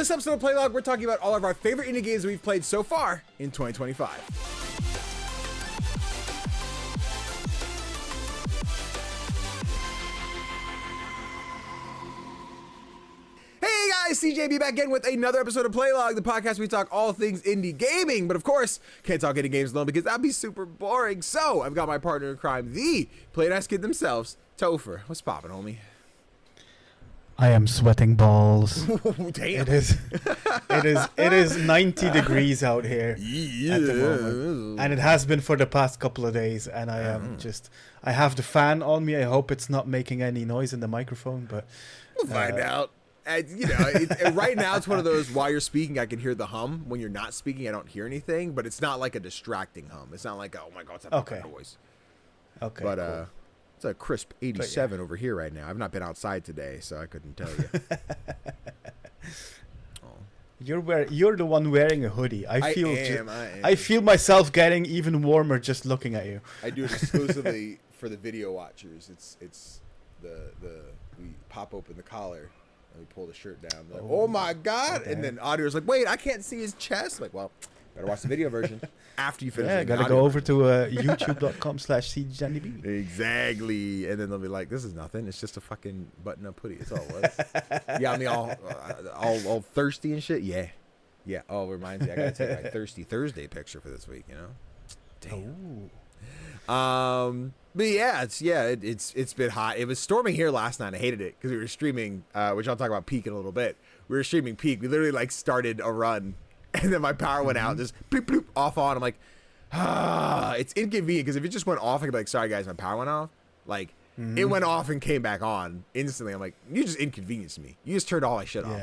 this episode of Playlog, we're talking about all of our favorite indie games we've played so far in 2025. Hey guys, CJB back again with another episode of Playlog, the podcast where we talk all things indie gaming. But of course, can't talk indie games alone because that'd be super boring. So I've got my partner in crime, the Play Nice Kid themselves, Tofr. What's poppin', homie? I am sweating balls. Damn. It is 90 degrees out here at the moment, and it has been for the past couple of days. And I am I have the fan on me. I hope it's not making any noise in the microphone, but we'll find out. Right now it's one of those, while you're speaking I can hear the hum. When you're not speaking I don't hear anything, but it's not like a distracting hum. It's not like, oh my god, it's a fucking noise. Okay, but cool. It's a crisp 87 over here right now. I've not been outside today, so I couldn't tell you. You're the one wearing a hoodie. I am. I feel myself getting even warmer just looking at you. I do it exclusively for the video watchers. It's we pop open the collar and we pull the shirt down. Like, oh my god! Okay. And then audio's like, wait, I can't see his chest. Like, well, better watch the video version after you finish. Yeah, gotta go over to youtube.com/CGDannyB. Exactly, and then they'll be like, "This is nothing. It's just a fucking button-up hoodie. That's all it was." Yeah, I mean, all thirsty and shit. Yeah. Oh, it reminds me, I gotta take my Thirsty Thursday picture for this week. You know. Damn. But yeah, it's been hot. It was storming here last night. I hated it because we were streaming, which I'll talk about Peak in a little bit. We were streaming Peak. We literally started a run. And then my power went out, just bloop, bloop, off on. I'm like, it's inconvenient because if it just went off, I could be like, sorry guys, my power went off. Like, it went off and came back on instantly. I'm like, you just inconvenienced me. You just turned all my shit off.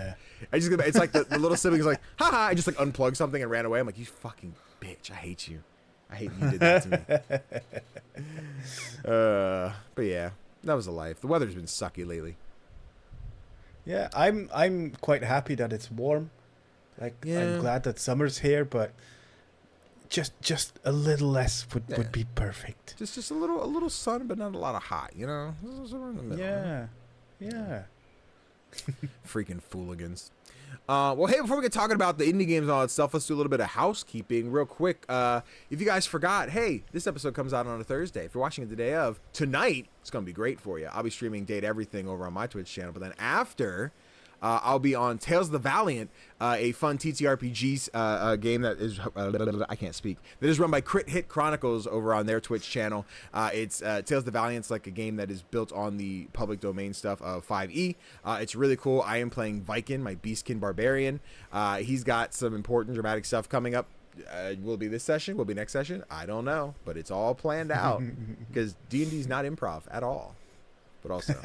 It's like the little sibling's like, haha, I just unplugged something and ran away. I'm like, you fucking bitch, I hate you. I hate you did that to me. But yeah, that was a life. The weather's been sucky lately. Yeah, I'm quite happy that it's warm. I'm glad that summer's here, but just a little less would be perfect. Just a little sun, but not a lot of hot, you know? Somewhere in the middle. Yeah. Freaking fooligans. Well, hey, before we get talking about the indie games and all that stuff, let's do a little bit of housekeeping real quick. If you guys forgot, hey, this episode comes out on a Thursday. If you're watching it the day of, tonight, it's going to be great for you. I'll be streaming Date Everything over on my Twitch channel, but then after... I'll be on Tales of the Valiant, a fun TTRPG game that is I can't speak. That is run by Crit Hit Chronicles over on their Twitch channel. It's Tales of the Valiant's like a game that is built on the public domain stuff of 5e. It's really cool. I am playing Viking, my Beastkin Barbarian. He's got some important dramatic stuff coming up. Will it be this session? Will it be next session? I don't know, but it's all planned out because D&D is not improv at all. But also,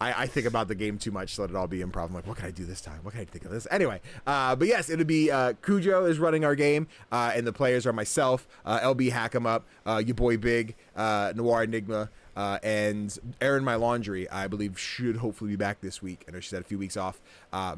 I think about the game too much to let it all be improv. I'm like, what can I do this time? What can I think of this? Anyway, but yes, it'll be Cujo is running our game, and the players are myself, LB Hackemup, your boy Big, Noir Enigma, and Erin My Laundry, I believe, should hopefully be back this week. I know she's had a few weeks off.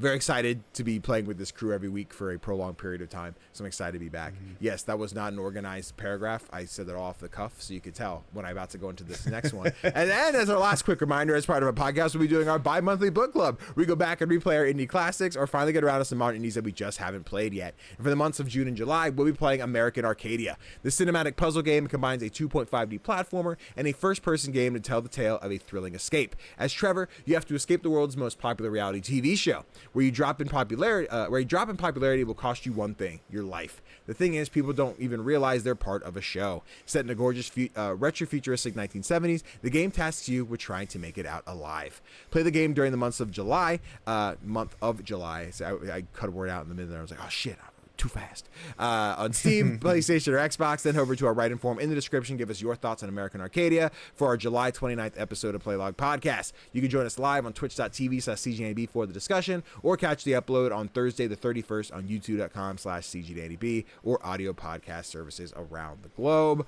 Very excited to be playing with this crew every week for a prolonged period of time. So I'm excited to be back. Yes, that was not an organized paragraph. I said that off the cuff, so you could tell when I'm about to go into this next one. And then, as our last quick reminder, as part of our podcast, we'll be doing our bi-monthly book club. We go back and replay our indie classics or finally get around to some modern indies that we just haven't played yet. And for the months of June and July, we'll be playing American Arcadia. The cinematic puzzle game combines a 2.5D platformer and a first-person game to tell the tale of a thrilling escape. As Trevor, you have to escape the world's most popular reality TV show. Where you drop in popularity will cost you one thing: your life. The thing is, people don't even realize they're part of a show. Set in a gorgeous retro-futuristic 1970s, the game tasks you with trying to make it out alive. Play the game during the month of July. So I cut a word out in the middle there. I was like, oh shit, too fast. On Steam, PlayStation, or Xbox. Then over to our write-in form in the description. Give us your thoughts on American Arcadia for our July 29th episode of Playlog Podcast. You can join us live on twitch.tv/CGDannyB for the discussion, or catch the upload on Thursday the 31st on youtube.com/CGDannyB or audio podcast services around the globe.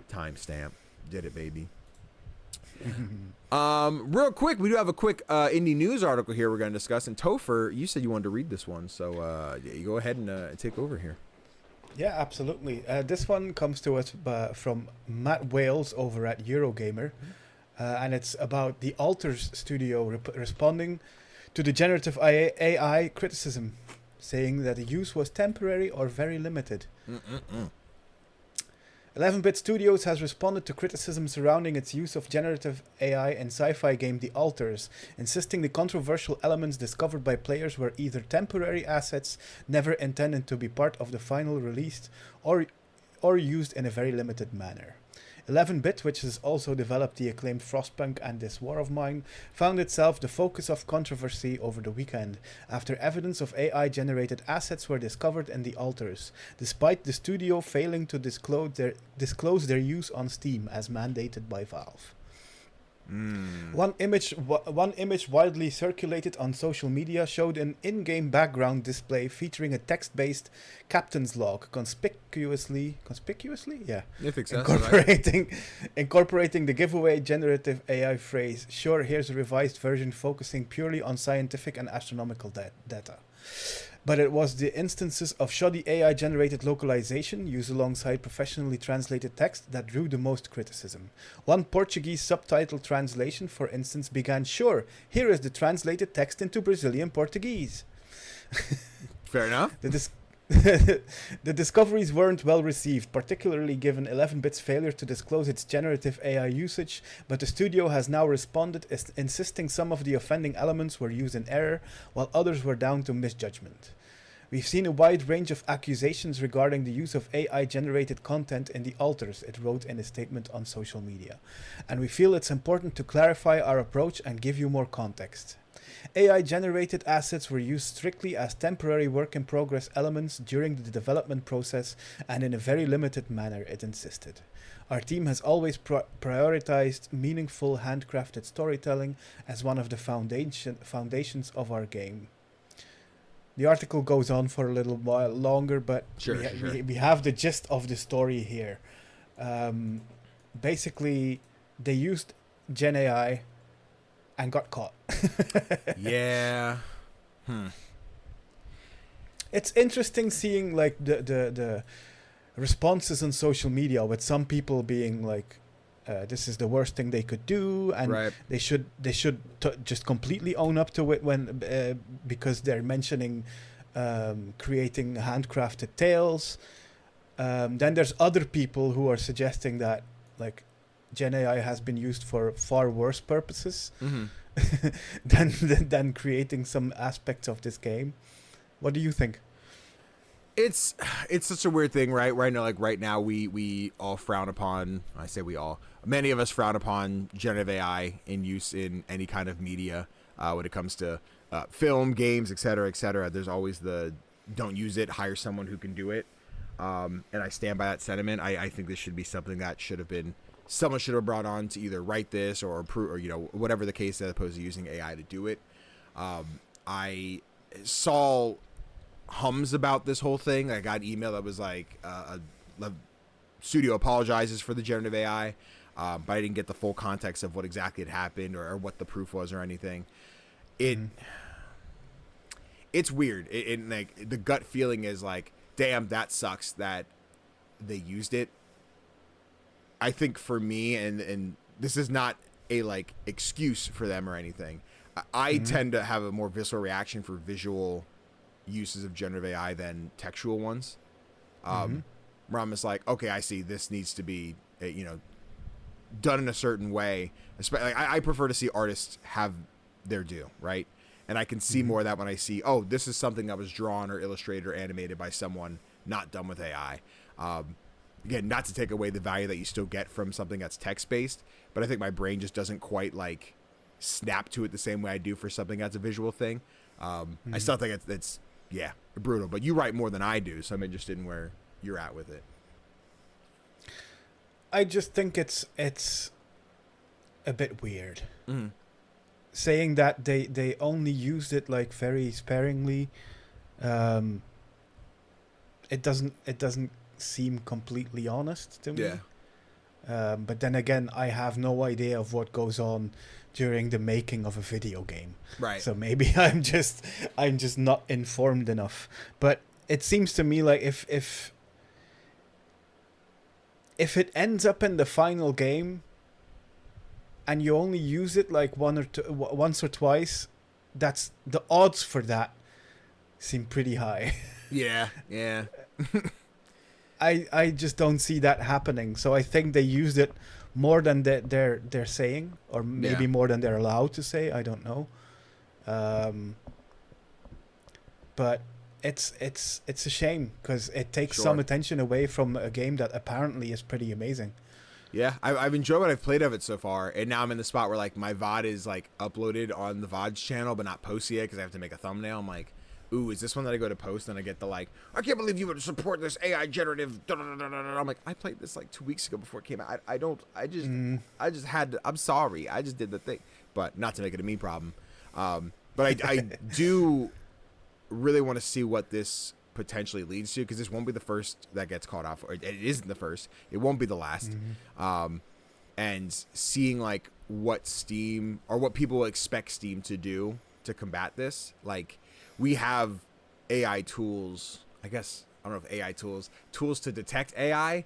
Timestamp. Did it, baby. Real quick, we do have a quick indie news article here we're going to discuss, and Tofr, you said you wanted to read this one, so you go ahead and take over here. Yeah, absolutely. This one comes to us from Matt Wales over at Eurogamer, and it's about the Alters studio responding to the generative AI criticism, saying that the use was temporary or very limited. 11-Bit Studios has responded to criticism surrounding its use of generative AI in sci-fi game The Alters, insisting the controversial elements discovered by players were either temporary assets never intended to be part of the final release or used in a very limited manner. 11-Bit, which has also developed the acclaimed Frostpunk and This War of Mine, found itself the focus of controversy over the weekend, after evidence of AI-generated assets were discovered in The Alters, despite the studio failing to disclose their use on Steam as mandated by Valve. One image widely circulated on social media showed an in-game background display featuring a text-based captain's log, conspicuously, yeah, incorporating the giveaway generative AI phrase. Sure, here's a revised version focusing purely on scientific and astronomical data. But it was the instances of shoddy AI-generated localization used alongside professionally translated text that drew the most criticism. One Portuguese subtitle translation, for instance, began, "Sure, here is the translated text into Brazilian Portuguese." Fair enough. The discoveries weren't well received, particularly given 11-Bit's failure to disclose its generative AI usage, but the studio has now responded, insisting some of the offending elements were used in error, while others were down to misjudgment. We've seen a wide range of accusations regarding the use of AI-generated content in The Alters, it wrote in a statement on social media, and we feel it's important to clarify our approach and give you more context. AI-generated assets were used strictly as temporary work-in-progress elements during the development process and in a very limited manner, it insisted. Our team has always prioritized meaningful handcrafted storytelling as one of the foundations of our game. The article goes on for a little while longer, but we have the gist of the story here. Basically, they used Gen AI and got caught. Yeah. It's interesting seeing like the responses on social media, with some people being like, this is the worst thing they could do, and they should just completely own up to it when because they're mentioning creating handcrafted tales. Then there's other people who are suggesting that like Gen AI has been used for far worse purposes than creating some aspects of this game. What do you think? It's such a weird thing, right? Right now, we all frown upon. I say we all. Many of us frown upon generative AI in use in any kind of media when it comes to film, games, etc., etc. There's always the don't use it, hire someone who can do it. And I stand by that sentiment. I think this should be something that someone should have brought on to either write this or approve, or whatever the case, as opposed to using AI to do it. I saw hums about this whole thing. I got an email that was like a studio apologizes for the generative AI, but I didn't get the full context of what exactly had happened or what the proof was or anything. It's weird. Like the gut feeling is like, damn, that sucks that they used it. I think for me, and this is not a like excuse for them or anything, I tend to have a more visceral reaction for visual uses of generative AI than textual ones. Where I'm just like, okay, I see this needs to be, done in a certain way. Especially, I prefer to see artists have their due, right? And I can see more of that when I see, oh, this is something that was drawn or illustrated or animated by someone, not done with AI. Again, not to take away the value that you still get from something that's text-based, but I think my brain just doesn't quite like snap to it the same way I do for something that's a visual thing. I still think it's brutal, but you write more than I do, so I'm interested in where you're at with it. I just think it's a bit weird. Saying that they only used it like very sparingly, it doesn't seem completely honest to me. But then again, I have no idea of what goes on during the making of a video game. Right. So maybe I'm just not informed enough. But it seems to me like if it ends up in the final game and you only use it like once or twice, that's the odds for that seem pretty high. Yeah. I just don't see that happening. So I think they used it more than they're saying, or maybe more than they're allowed to say. I don't know. But it's a shame because it takes some attention away from a game that apparently is pretty amazing. Yeah, I've enjoyed what I've played of it so far, and now I'm in the spot where like my VOD is like uploaded on the VOD's channel, but not posted yet because I have to make a thumbnail. I'm like, ooh, is this one that I go to post and I get the like, I can't believe you would support this AI generative. I'm like, I played this like 2 weeks ago before it came out. I just had to, I'm sorry, I just did the thing, but not to make it a me problem. But I do really want to see what this potentially leads to, because this won't be the first that gets caught off, or it isn't the first, it won't be the last. And seeing like what Steam, or what people expect Steam to do to combat this. Like, we have AI tools, I guess, I don't know if AI tools to detect AI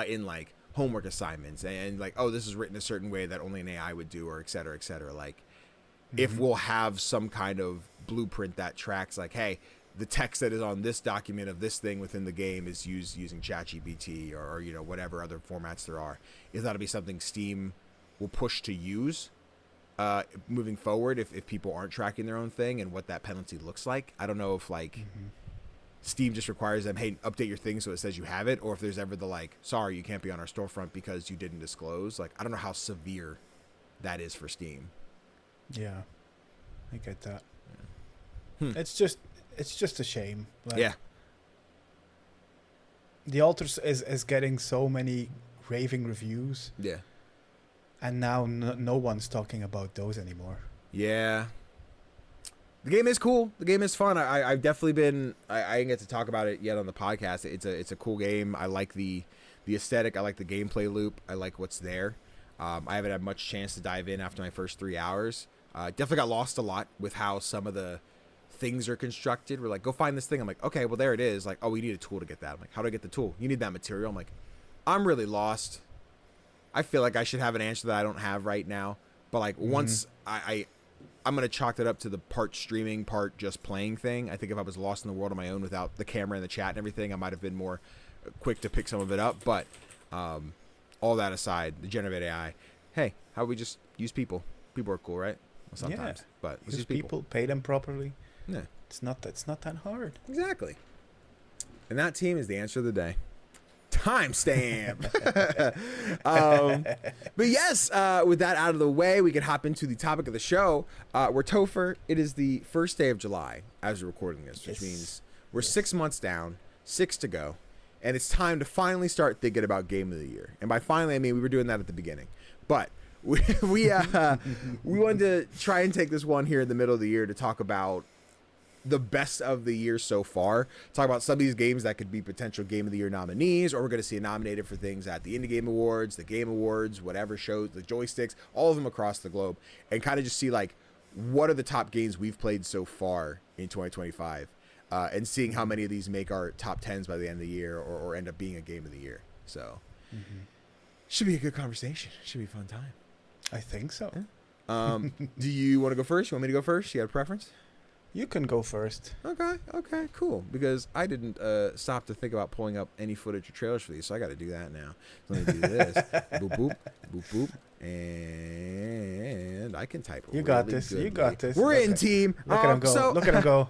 in like homework assignments, and like, oh, this is written a certain way that only an AI would do, or et cetera, like, if we'll have some kind of blueprint that tracks like, hey, the text that is on this document of this thing within the game is used using ChatGPT or you know, whatever other formats there are. Is that'll be something Steam will push to use moving forward if people aren't tracking their own thing, and what that penalty looks like. I don't know if like Steam just requires them, hey, update your thing so it says you have it, or if there's ever the like, sorry, you can't be on our storefront because you didn't disclose. Like, I don't know how severe that is for Steam. Yeah, I get that. It's just a shame. Like, yeah. The Alters is getting so many raving reviews. Yeah. And now no one's talking about those anymore. Yeah. The game is cool. The game is fun. I've definitely been... I didn't get to talk about it yet on the podcast. It's a cool game. I like the aesthetic. I like the gameplay loop. I like what's there. I haven't had much chance to dive in after my first 3 hours. Definitely got lost a lot with how some of the things are constructed. We're like, go find this thing. I'm like, okay, well, there it is. Like, oh, we need a tool to get that. I'm like, how do I get the tool? You need that material. I'm like, I'm really lost. I feel like I should have an answer that I don't have right now. But like, once I'm going to chalk that up to the part streaming, part just playing thing. I think if I was lost in the world on my own without the camera and the chat and everything, I might have been more quick to pick some of it up. But all that aside, the generative AI, hey, how we just use people? People are cool, right? Well, sometimes, but use people, pay them properly. Yeah, it's not that hard. Exactly. And that team is the answer of the day. Timestamp. But yes, with that out of the way, we can hop into the topic of the show. We're Tofr. It is the first day of July as we're recording this, which means we're 6 months down, 6 to go, and it's time to finally start thinking about Game of the Year. And by finally, I mean we were doing that at the beginning, but we wanted to try and take this one here in the middle of the year to talk about the best of the year so far. Talk about some of these games that could be potential Game of the Year nominees, or we're going to see it nominated for things at the Indie Game Awards, the Game Awards, whatever shows, the joysticks, all of them across the globe, and kind of just see like what are the top games we've played so far in 2025, and seeing how many of these make our top 10s by the end of the year, or end up being a Game of the Year. So should be a good conversation. Should be a fun time. I think so. Yeah. Do you want to go first? You want me to go first? You got a preference? You can go first. Okay, cool. Because I didn't stop to think about pulling up any footage or trailers for these, so I got to do that now. So let me do this. Boop, boop, boop, boop. And I can type You got this. Goodly. You got this. We're in, team. Look at him go. Look at him go.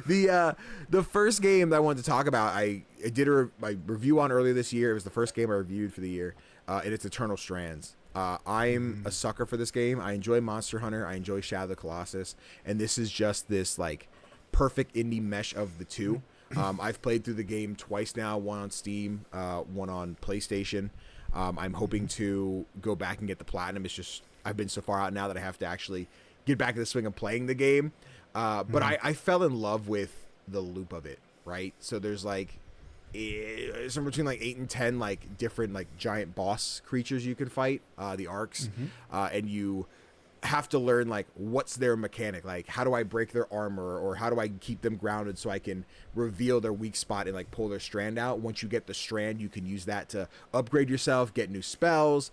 The first game that I wanted to talk about, I did my review on earlier this year. It was the first game I reviewed for the year, and it's Eternal Strands. I'm a sucker for this game. I enjoy Monster Hunter. I enjoy Shadow of the Colossus. And this is just this like perfect indie mesh of the two. I've played through the game twice now, one on Steam, one on PlayStation. I'm hoping to go back and get the Platinum. It's just I've been so far out now that I have to actually get back in the swing of playing the game. But I fell in love with the loop of it, right? So there's like somewhere between like 8 and 10 like different like giant boss creatures you can fight, the arcs, and you have to learn like what's their mechanic, like how do I break their armor, or how do I keep them grounded so I can reveal their weak spot and like pull their strand out. Once you get the strand, you can use that to upgrade yourself, get new spells,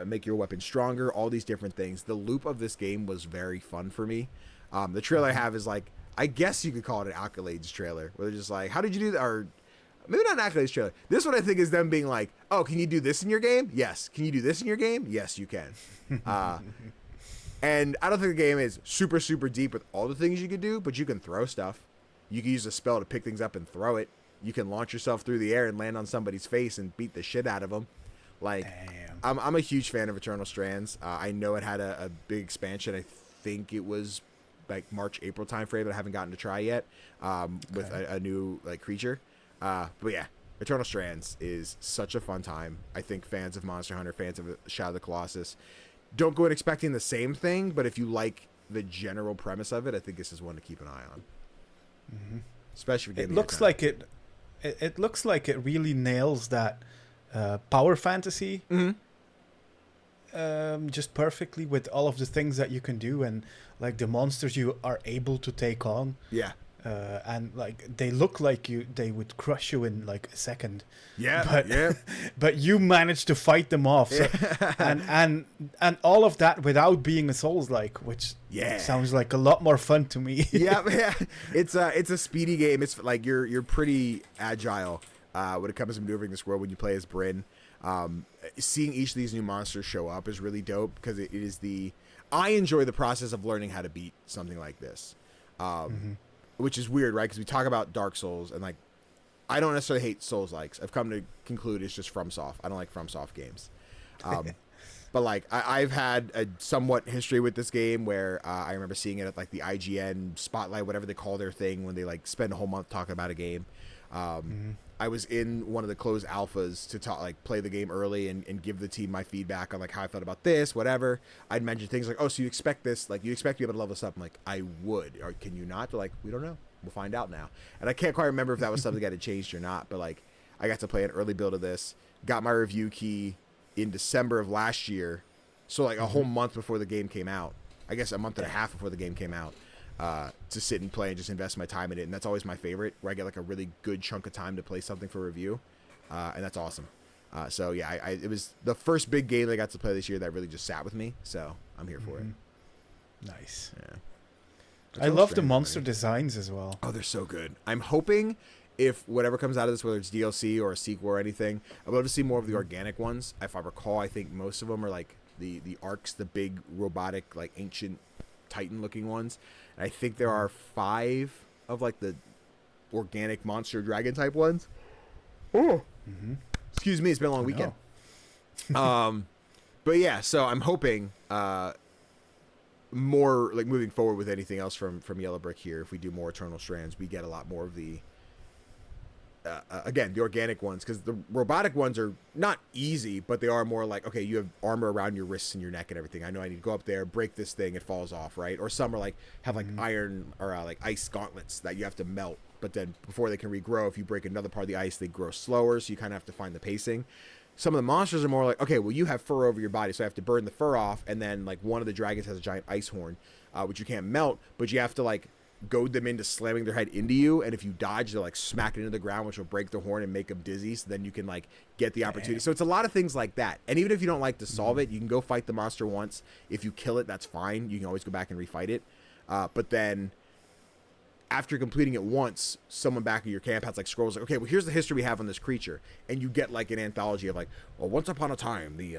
make your weapon stronger, all these different things. The loop of this game was very fun for me. The trailer I have is like, I guess you could call it an accolades trailer, where they're just like, how did you do that? Or maybe not an accolades trailer. This one I think is them being like, oh, can you do this in your game? Yes. Can you do this in your game? Yes, you can. And I don't think the game is super, super deep with all the things you could do, but you can throw stuff. You can use a spell to pick things up and throw it. You can launch yourself through the air and land on somebody's face and beat the shit out of them. Like, I'm a huge fan of Eternal Strands. I know it had a big expansion. I think it was like March, April timeframe that I haven't gotten to try yet, with a new like creature. But yeah, Eternal Strands is such a fun time. I think fans of Monster Hunter, fans of Shadow of the Colossus, don't go in expecting the same thing, but if you like the general premise of it, I think this is one to keep an eye on. Mm-hmm. Especially if it looks like it looks like it really nails that power fantasy just perfectly, with all of the things that you can do and like the monsters you are able to take on. Yeah. And like they look like they would crush you in like a second. Yeah, but you managed to fight them off. So, and all of that without being a Souls-like, which sounds like a lot more fun to me. yeah. It's a speedy game. It's like you're pretty agile when it comes to maneuvering this world when you play as Bryn. Seeing each of these new monsters show up is really dope because it is I enjoy the process of learning how to beat something like this. Which is weird, right? Because we talk about Dark Souls, and like, I don't necessarily hate Souls-likes. I've come to conclude it's just FromSoft. I don't like FromSoft games. But like, I've had a somewhat history with this game where I remember seeing it at like the IGN Spotlight, whatever they call their thing, when they like spend a whole month talking about a game. I was in one of the closed alphas to play the game early and give the team my feedback on like how I felt about this, whatever. I'd mention things like, oh, so you expect this, like you expect to be able to level this up. I'm like, I would, or can you not? They're like, we don't know. We'll find out now. And I can't quite remember if that was something that had changed or not, but like I got to play an early build of this, got my review key in December of last year. So like a whole month before the game came out, I guess a month and a half before the game came out. To sit and play and just invest my time in it, and that's always my favorite, where I get like a really good chunk of time to play something for review, and that's awesome. So yeah, it was the first big game that I got to play this year that really just sat with me, so I'm here for it. Nice. Yeah, I love the monster designs as well. Oh, they're so good. I'm hoping if whatever comes out of this, whether it's DLC or a sequel or anything, I'd love to see more of the organic ones. If I recall, I think most of them are like the arcs, the big robotic, like ancient Titan looking ones. And I think there are 5 of like the organic monster dragon type ones. Excuse me, it's been a long weekend. But yeah, so I'm hoping more like moving forward with anything else from Yellow Brick here. If we do more Eternal Strands, we get a lot more of the again, the organic ones, because the robotic ones are not easy, but they are more like, okay, you have armor around your wrists and your neck and everything. I know I need to go up there, break this thing, it falls off, right? Or some are like, have like iron or like ice gauntlets that you have to melt, but then before they can regrow, if you break another part of the ice, they grow slower, so you kind of have to find the pacing. Some of the monsters are more like, okay, well, you have fur over your body, so I have to burn the fur off, and then like one of the dragons has a giant ice horn, which you can't melt, but you have to like goad them into slamming their head into you, and if you dodge, they'll like smack it into the ground, which will break the horn and make them dizzy, so then you can like get the opportunity. So it's a lot of things like that, and even if you don't like to solve it, you can go fight the monster once. If you kill it, that's fine, you can always go back and refight it, but then after completing it once, someone back in your camp has like scrolls like, okay, well, here's the history we have on this creature, and you get like an anthology of like, well, once upon a time the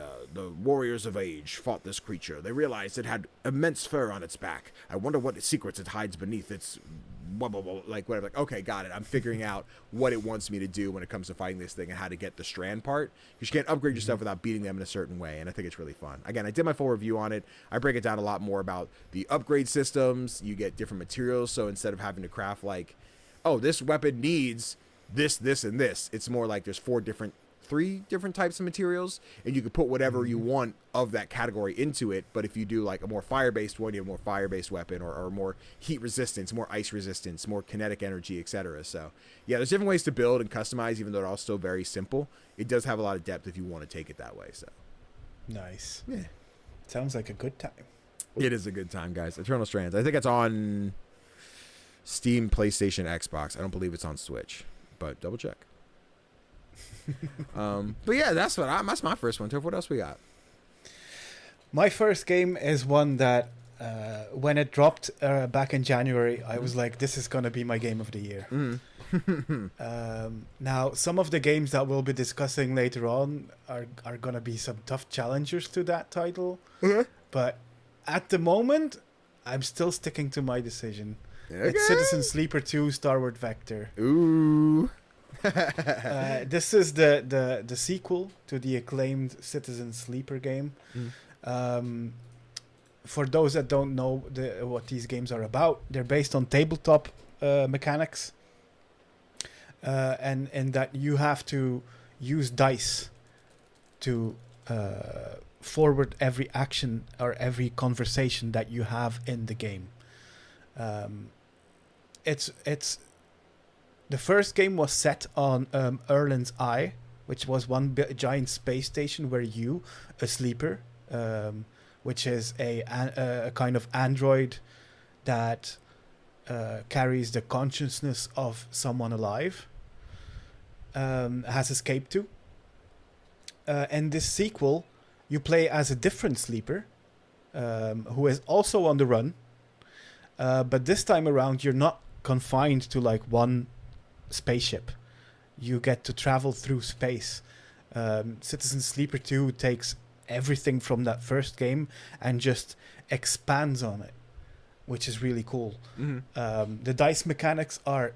warriors of age fought this creature. They realized it had immense fur on its back. I wonder what secrets it hides beneath its blah, blah, blah, like whatever. Like, okay, got it. I'm figuring out what it wants me to do when it comes to fighting this thing and how to get the strand part, because you can't upgrade yourself without beating them in a certain way, and I think it's really fun. Again, I did my full review on it. I break it down a lot more about the upgrade systems. You get different materials, so instead of having to craft like, oh, this weapon needs this, this, and this, it's more like there's 3 different types of materials, and you can put whatever you want of that category into it. But if you do like a more fire-based one, you have a more fire-based weapon, or more heat resistance, more ice resistance, more kinetic energy, etc. So yeah, there's different ways to build and customize, even though they're all still very simple. It does have a lot of depth if you want to take it that way. So nice. Yeah, sounds like a good time. It is a good time, guys. Eternal Strands, I think it's on Steam, PlayStation, Xbox. I don't believe it's on Switch, but double check. But yeah, that's my first one. Tofr, what else we got? My first game is one that when it dropped back in January, I was like, this is going to be my game of the year. Now, some of the games that we'll be discussing later on are going to be some tough challengers to that title. But at the moment, I'm still sticking to my decision. Okay. It's Citizen Sleeper 2 Starward Vector. Ooh. This is the sequel to the acclaimed Citizen Sleeper game. For those that don't know what these games are about, they're based on tabletop mechanics. And that you have to use dice to forward every action or every conversation that you have in the game. It's the first game was set on Erlen's Eye, which was one giant space station where you, a sleeper, which is a kind of android that carries the consciousness of someone alive, has escaped to. And this sequel, you play as a different sleeper who is also on the run. But this time around, you're not confined to like one spaceship. You get to travel through space. Citizen Sleeper 2 takes everything from that first game and just expands on it, which is really cool. The dice mechanics are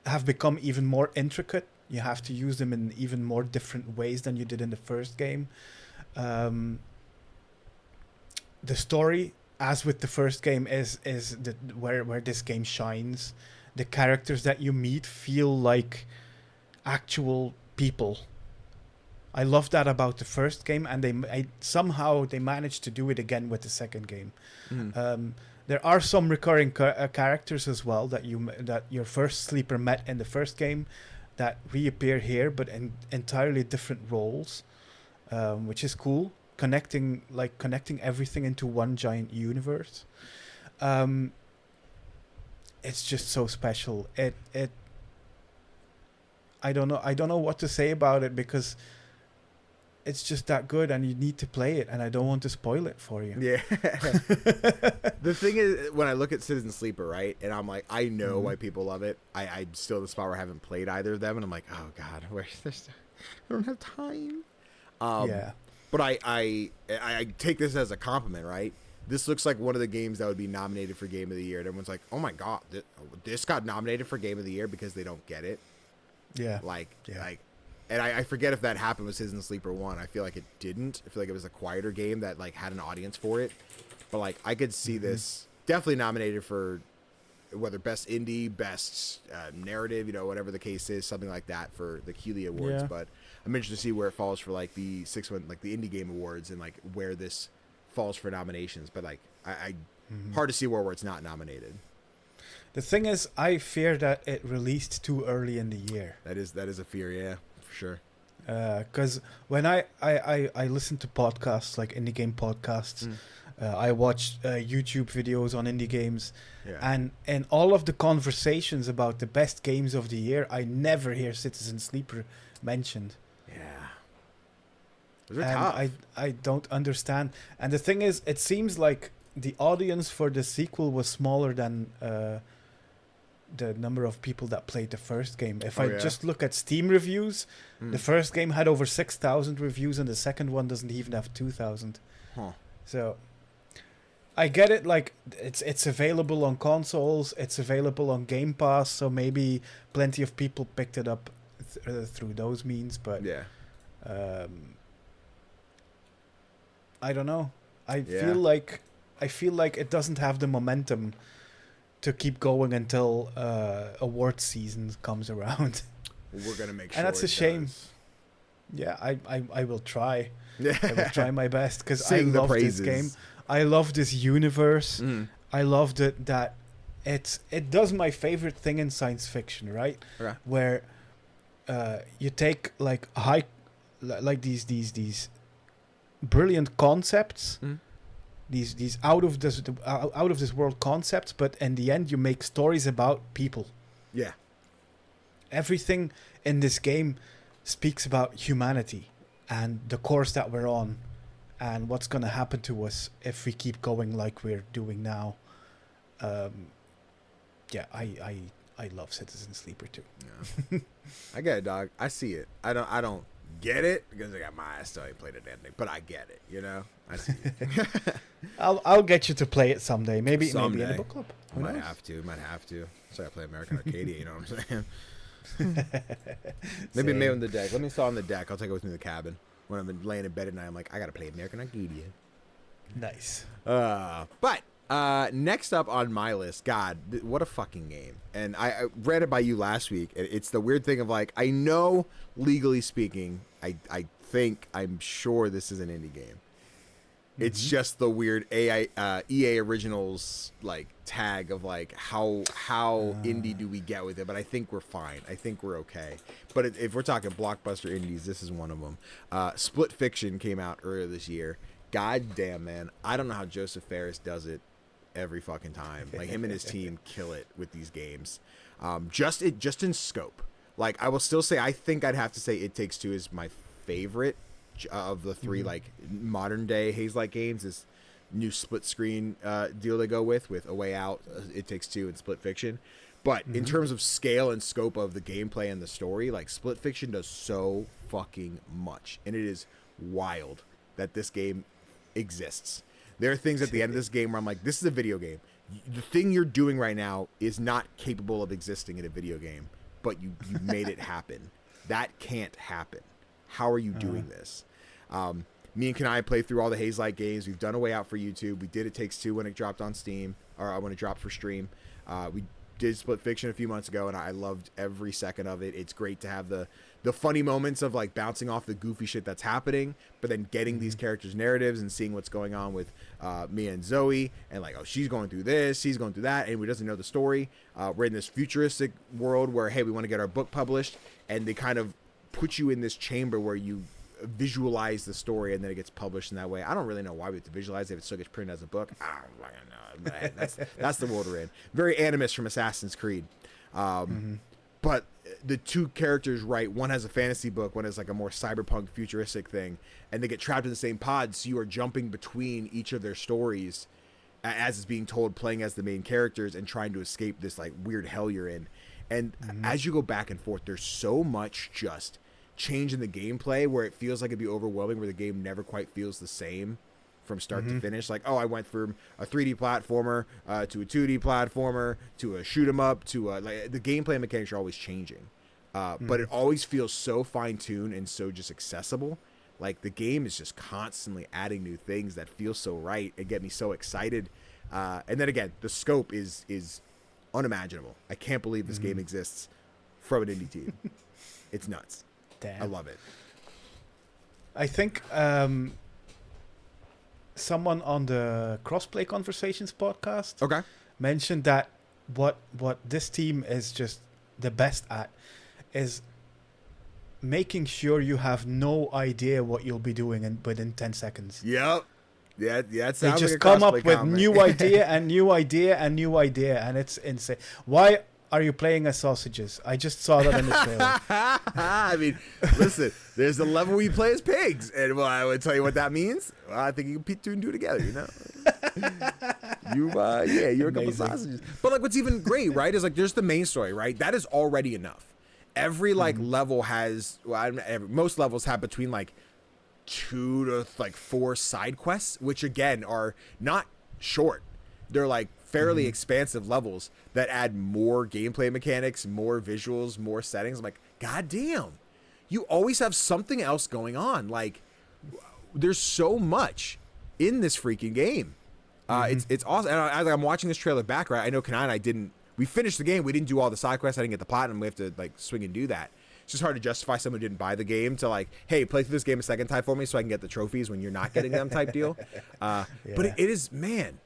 have become even more intricate. You have to use them in even more different ways than you did in the first game. The story, as with the first game, is where this game shines. The characters that you meet feel like actual people. I love that about the first game, and somehow they managed to do it again with the second game. There are some recurring characters as well that your first sleeper met in the first game that reappear here, but in entirely different roles, which is cool. Connecting everything into one giant universe. It's just so special. I don't know what to say about it, because it's just that good, and you need to play it, and I don't want to spoil it for you. Yeah. The thing is, when I look at Citizen Sleeper, right, and I'm like, I know why people love it. I'm still in the spot where I haven't played either of them, and I'm like, oh god, where's this? I don't have time. Yeah. But I take this as a compliment, right? This looks like one of the games that would be nominated for Game of the Year. And everyone's like, oh my god, this got nominated for Game of the Year because they don't get it. Yeah. And I forget if that happened with Citizen Sleeper 1. I feel like it didn't. I feel like it was a quieter game that like had an audience for it. But like I could see this definitely nominated for whether best indie, best narrative, whatever the case is, something like that for the Keeley Awards. Yeah. But I'm interested to see where it falls for like the like the Indie Game Awards, and like where this falls for nominations. But like I hard to see where it's not nominated. The thing is, I fear that it released too early in the year. That is a fear, yeah, for sure. Because when I listen to podcasts, like indie game podcasts, I watch YouTube videos on indie games, and all of the conversations about the best games of the year, I never hear Citizen Sleeper mentioned. Yeah. Those are tough. I don't understand. And the thing is, it seems like the audience for the sequel was smaller than the number of people that played the first game. If I just look at Steam reviews, the first game had over 6,000 reviews, and the second one doesn't even have 2,000. Huh. So I get it. Like it's available on consoles, it's available on Game Pass, so maybe plenty of people picked it up through those means. But I don't know. I feel like it doesn't have the momentum to keep going until award season comes around. We're gonna make sure. And that's a shame. Does. Yeah, I will try. I will try my best, because I love this game. I love this universe. I love that it does my favorite thing in science fiction, right? Okay. Where you take like these brilliant concepts. These out of this world concepts, but in the end you make stories about people. Yeah. Everything in this game speaks about humanity and the course that we're on, and what's going to happen to us if we keep going like we're doing now. Yeah, I love Citizen Sleeper too. Yeah. I get it, dog. I see it. I don't get it because I got my ass still ain't played it damn thing, but I get it. You know, I see it. I'll get you to play it someday. Maybe in the book club. Might have to. So I play American Arcadia. You know what I'm saying? maybe on the deck. Let me install on the deck. I'll take it with me to the cabin. When I'm laying in bed at night, I'm like, I gotta play American Arcadia. Nice. But next up on my list, God, what a fucking game. And I read it by you last week. It's the weird thing of like, I know legally speaking, I'm sure this is an indie game. It's just the weird EA Originals like tag of like how indie do we get with it, but I think we're fine. I think we're okay. But if we're talking blockbuster indies, this is one of them. Split Fiction came out earlier this year. God damn, man. I don't know how Joseph Fares does it every fucking time. Like him and his team kill it with these games. Just in scope. Like I will still say, I think I'd have to say It Takes Two is my favorite of the three like modern day Haze-like games. This new split screen deal they go with A Way Out, It Takes Two, and Split Fiction. But in terms of scale and scope of the gameplay and the story, like Split Fiction does so fucking much, and it is wild that this game exists. There are things at the end of this game where I'm like, this is a video game. The thing you're doing right now is not capable of existing in a video game, but you made it happen. That can't happen. How are you doing this? Me and Kanai play through all the Haze-like games. We've done A Way Out for YouTube. We did It Takes Two when it dropped on Steam, or when it dropped for stream. We did Split Fiction a few months ago, and I loved every second of it. It's great to have the funny moments of like bouncing off the goofy shit that's happening, but then getting these characters' narratives and seeing what's going on with Mia and Zoe, and like, oh, she's going through this, he's going through that, and we doesn't know the story. We're in this futuristic world where, hey, we want to get our book published, and they kind of put you in this chamber where you visualize the story, and then it gets published in that way. I don't really know why we have to visualize it if it still gets printed as a book. I don't fucking know. That's the world we're in. Very Animus from Assassin's Creed. But the two characters, right, one has a fantasy book, one has like a more cyberpunk futuristic thing, and they get trapped in the same pod, so you are jumping between each of their stories as it's being told, playing as the main characters and trying to escape this like weird hell you're in. And as you go back and forth, there's so much just change in the gameplay where it feels like it'd be overwhelming, where the game never quite feels the same from start to finish. Like, oh, I went from a 3D platformer to a 2D platformer to a shoot 'em up to like the gameplay mechanics are always changing, but it always feels so fine-tuned and so just accessible. Like the game is just constantly adding new things that feel so right and get me so excited. And then again, the scope is unimaginable. I can't believe this game exists from an indie team. It's nuts. Damn. I love it. I think someone on the Crossplay Conversations podcast mentioned that what this team is just the best at is making sure you have no idea what you'll be doing within 10 seconds. Yep. Yeah, it sounds they just like a come up Crossplay with comment. new idea and new idea and new idea, and it's insane. Why are you playing as sausages? I just saw that in the trailer. I mean, listen, there's a level where you play as pigs, and well, I would tell you what that means. Well, I think you can put two and two together, you know? You're a couple sausages. But like, what's even great, right, is like there's the main story, right? That is already enough. Every like level has, most levels have between like 2 to like 4 side quests, which again are not short. They're like fairly expansive levels that add more gameplay mechanics, more visuals, more settings. I'm like, God damn, you always have something else going on. Like, there's so much in this freaking game. It's awesome. And as I'm watching this trailer back, right, I know Kanai and I we finished the game. We didn't do all the side quests. I didn't get the platinum. We have to like swing and do that. It's just hard to justify someone who didn't buy the game to like, hey, play through this game a second time for me so I can get the trophies when you're not getting them type deal. But it is, man.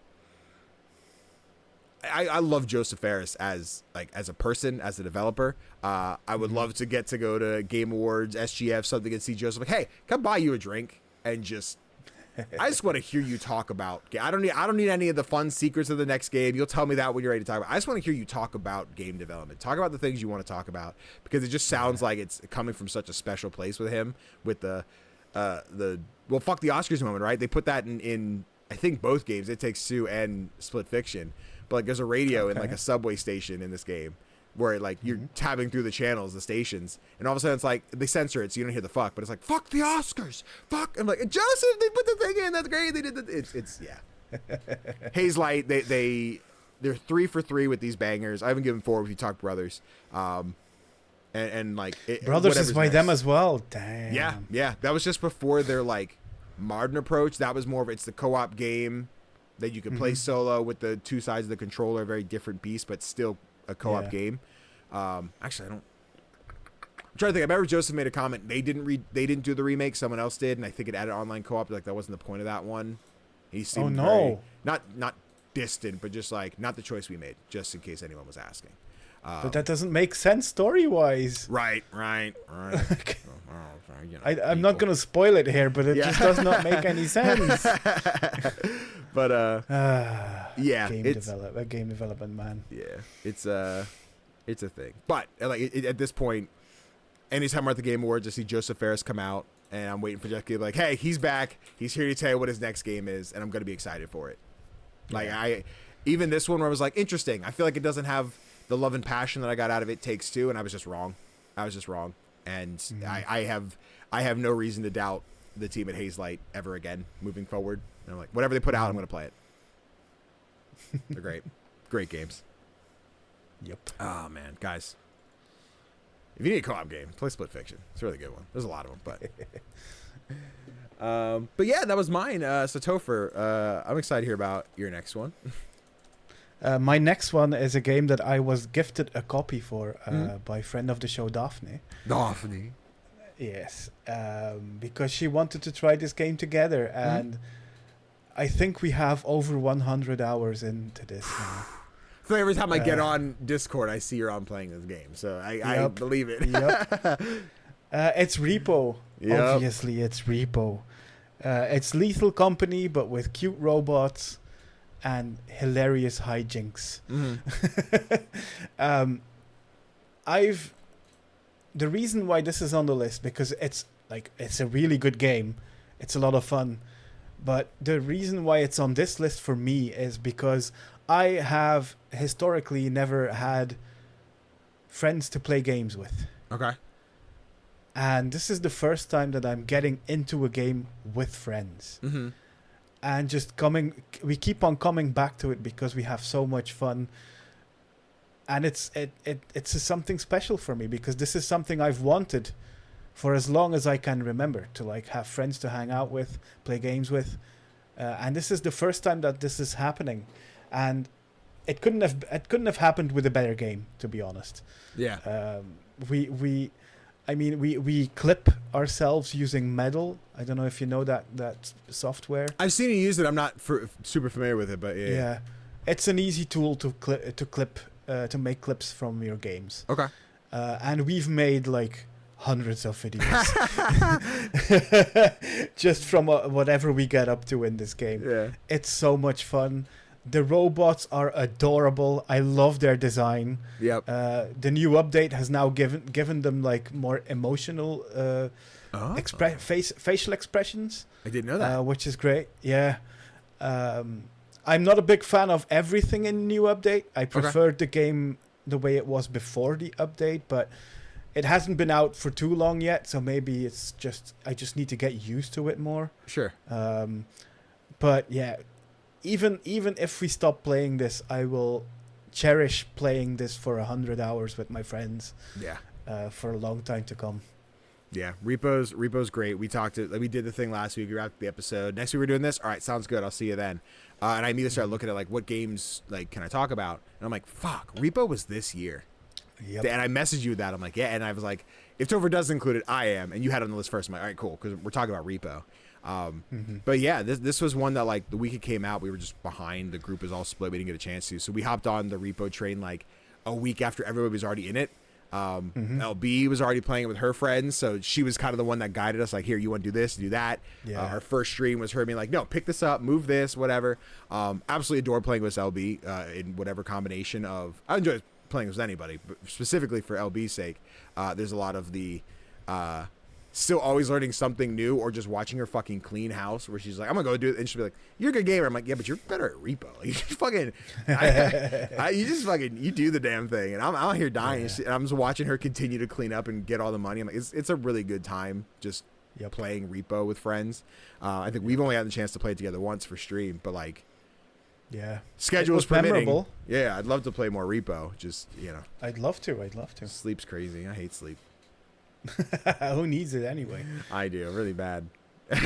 I love Joseph Fares as a person, as a developer. I would love to get to go to Game Awards, SGF, something, and see Joseph like, hey, come buy you a drink and just. I just want to hear you talk about. I don't need any of the fun secrets of the next game. You'll tell me that when you're ready to talk about. I just want to hear you talk about game development. Talk about the things you want to talk about, because it just sounds like it's coming from such a special place with him, with the fuck the Oscars moment, right? They put that in I think both games, It Takes Two and Split Fiction. But like there's a radio in like a subway station in this game where like you're tabbing through the channels, the stations, and all of a sudden it's like they censor it so you don't hear the fuck, but it's like fuck the Oscars, fuck. I'm like, Joseph, they put the thing in, that's great. They did it's Haze Light, they're 3 for 3 with these bangers. I haven't given 4 with you talk Brothers. And like Brothers is by them as well. Damn. Yeah. That was just before their like modern approach. That was more of it's the co-op game that you could play solo with the 2 sides of the controller, very different beast, but still a co-op game. Actually, I'm trying to think. I remember Joseph made a comment. They didn't do the remake. Someone else did, and I think it added online co-op. Like that wasn't the point of that one. He seemed very, not distant, but just like not the choice we made. Just in case anyone was asking. But that doesn't make sense story-wise. Right. I'm not going to spoil it here, but it just does not make any sense. But game development, man. Yeah, it's a thing. But like at this point, anytime we're at the Game Awards, I see Joseph Ferris come out, and I'm waiting for Jeff to be like, "Hey, he's back. He's here to tell you what his next game is," and I'm going to be excited for it. Like even this one where I was like, interesting. I feel like it doesn't have the love and passion that I got out of It Takes Two, and I was just wrong. And I have no reason to doubt the team at Haze Light ever again moving forward. And I'm like, whatever they put out, I'm going to play it. They're great games. Yep. Oh man, guys, if you need a co-op game, play Split Fiction. It's a really good one. There's a lot of them, but yeah, that was mine. So Tofr, I'm excited to hear about your next one. My next one is a game that I was gifted a copy for by a friend of the show, Daphne. Yes, because she wanted to try this game together, and I think we have over 100 hours into this now. So every time I get on Discord, I see you're on playing this game, so I believe it. It's R.E.P.O. Yep. Obviously, it's R.E.P.O. It's Lethal Company, but with cute robots and hilarious hijinks. The reason why this is on the list, because it's a really good game. It's a lot of fun. But the reason why it's on this list for me is because I have historically never had friends to play games with. Okay. And this is the first time that I'm getting into a game with friends. And just we keep on coming back to it because we have so much fun. And it's something special for me because this is something I've wanted for as long as I can remember, to like have friends to hang out with, play games with. And this is the first time that this is happening. And it couldn't have happened with a better game, to be honest. Yeah. We clip ourselves using Metal. I don't know if you know that software. I've seen you use it. I'm not super familiar with it, but yeah. It's an easy tool to make clips from your games. Okay. And we've made like hundreds of videos just from whatever we get up to in this game. Yeah. It's so much fun. The robots are adorable. I love their design. Yep. The new update has now given them like more emotional facial expressions. I didn't know that. Which is great. Yeah. I'm not a big fan of everything in the new update. I preferred the game the way it was before the update, but it hasn't been out for too long yet, so maybe I just need to get used to it more. Sure. But yeah, even if we stop playing this, I will cherish playing this for 100 hours with my friends. Yeah. For a long time to come. Yeah, R.E.P.O's great. We did the thing last week. We wrapped the episode. Next week we're doing this. All right, sounds good. I'll see you then. And I immediately started looking at like what games like can I talk about, and I'm like, fuck, R.E.P.O was this year. Yep. And I messaged you that. I'm like, yeah, and I was like, if Tofr does include it, I am, and you had it on the list first. I'm like, all right, cool, because we're talking about R.E.P.O. But yeah, this was one that like the week it came out, we were just behind. The group was all split. We didn't get a chance to, so we hopped on the R.E.P.O train like a week after everybody was already in it. LB was already playing it with her friends, so she was kind of the one that guided us, like, here, you want to do this, do that. Our first stream was her being like, no, pick this up, move this, whatever. Absolutely adore playing with LB in whatever combination of, I enjoy playing with anybody, but specifically for LB's sake, there's a lot of the still always learning something new, or just watching her fucking clean house where she's like, I'm gonna go do it, and she'll be like, you're a good gamer. I'm like, yeah, but you're better at Repo. Like, you just fucking you just fucking you do the damn thing, and I'm out here dying, and I'm just watching her continue to clean up and get all the money. I'm like, it's a really good time just playing Repo with friends. I think we've only had the chance to play it together once for stream, but like, schedules permitting. Memorable. Yeah, I'd love to play more Repo. Just, I'd love to. Sleep's crazy. I hate sleep. Who needs it anyway? I do, really bad. But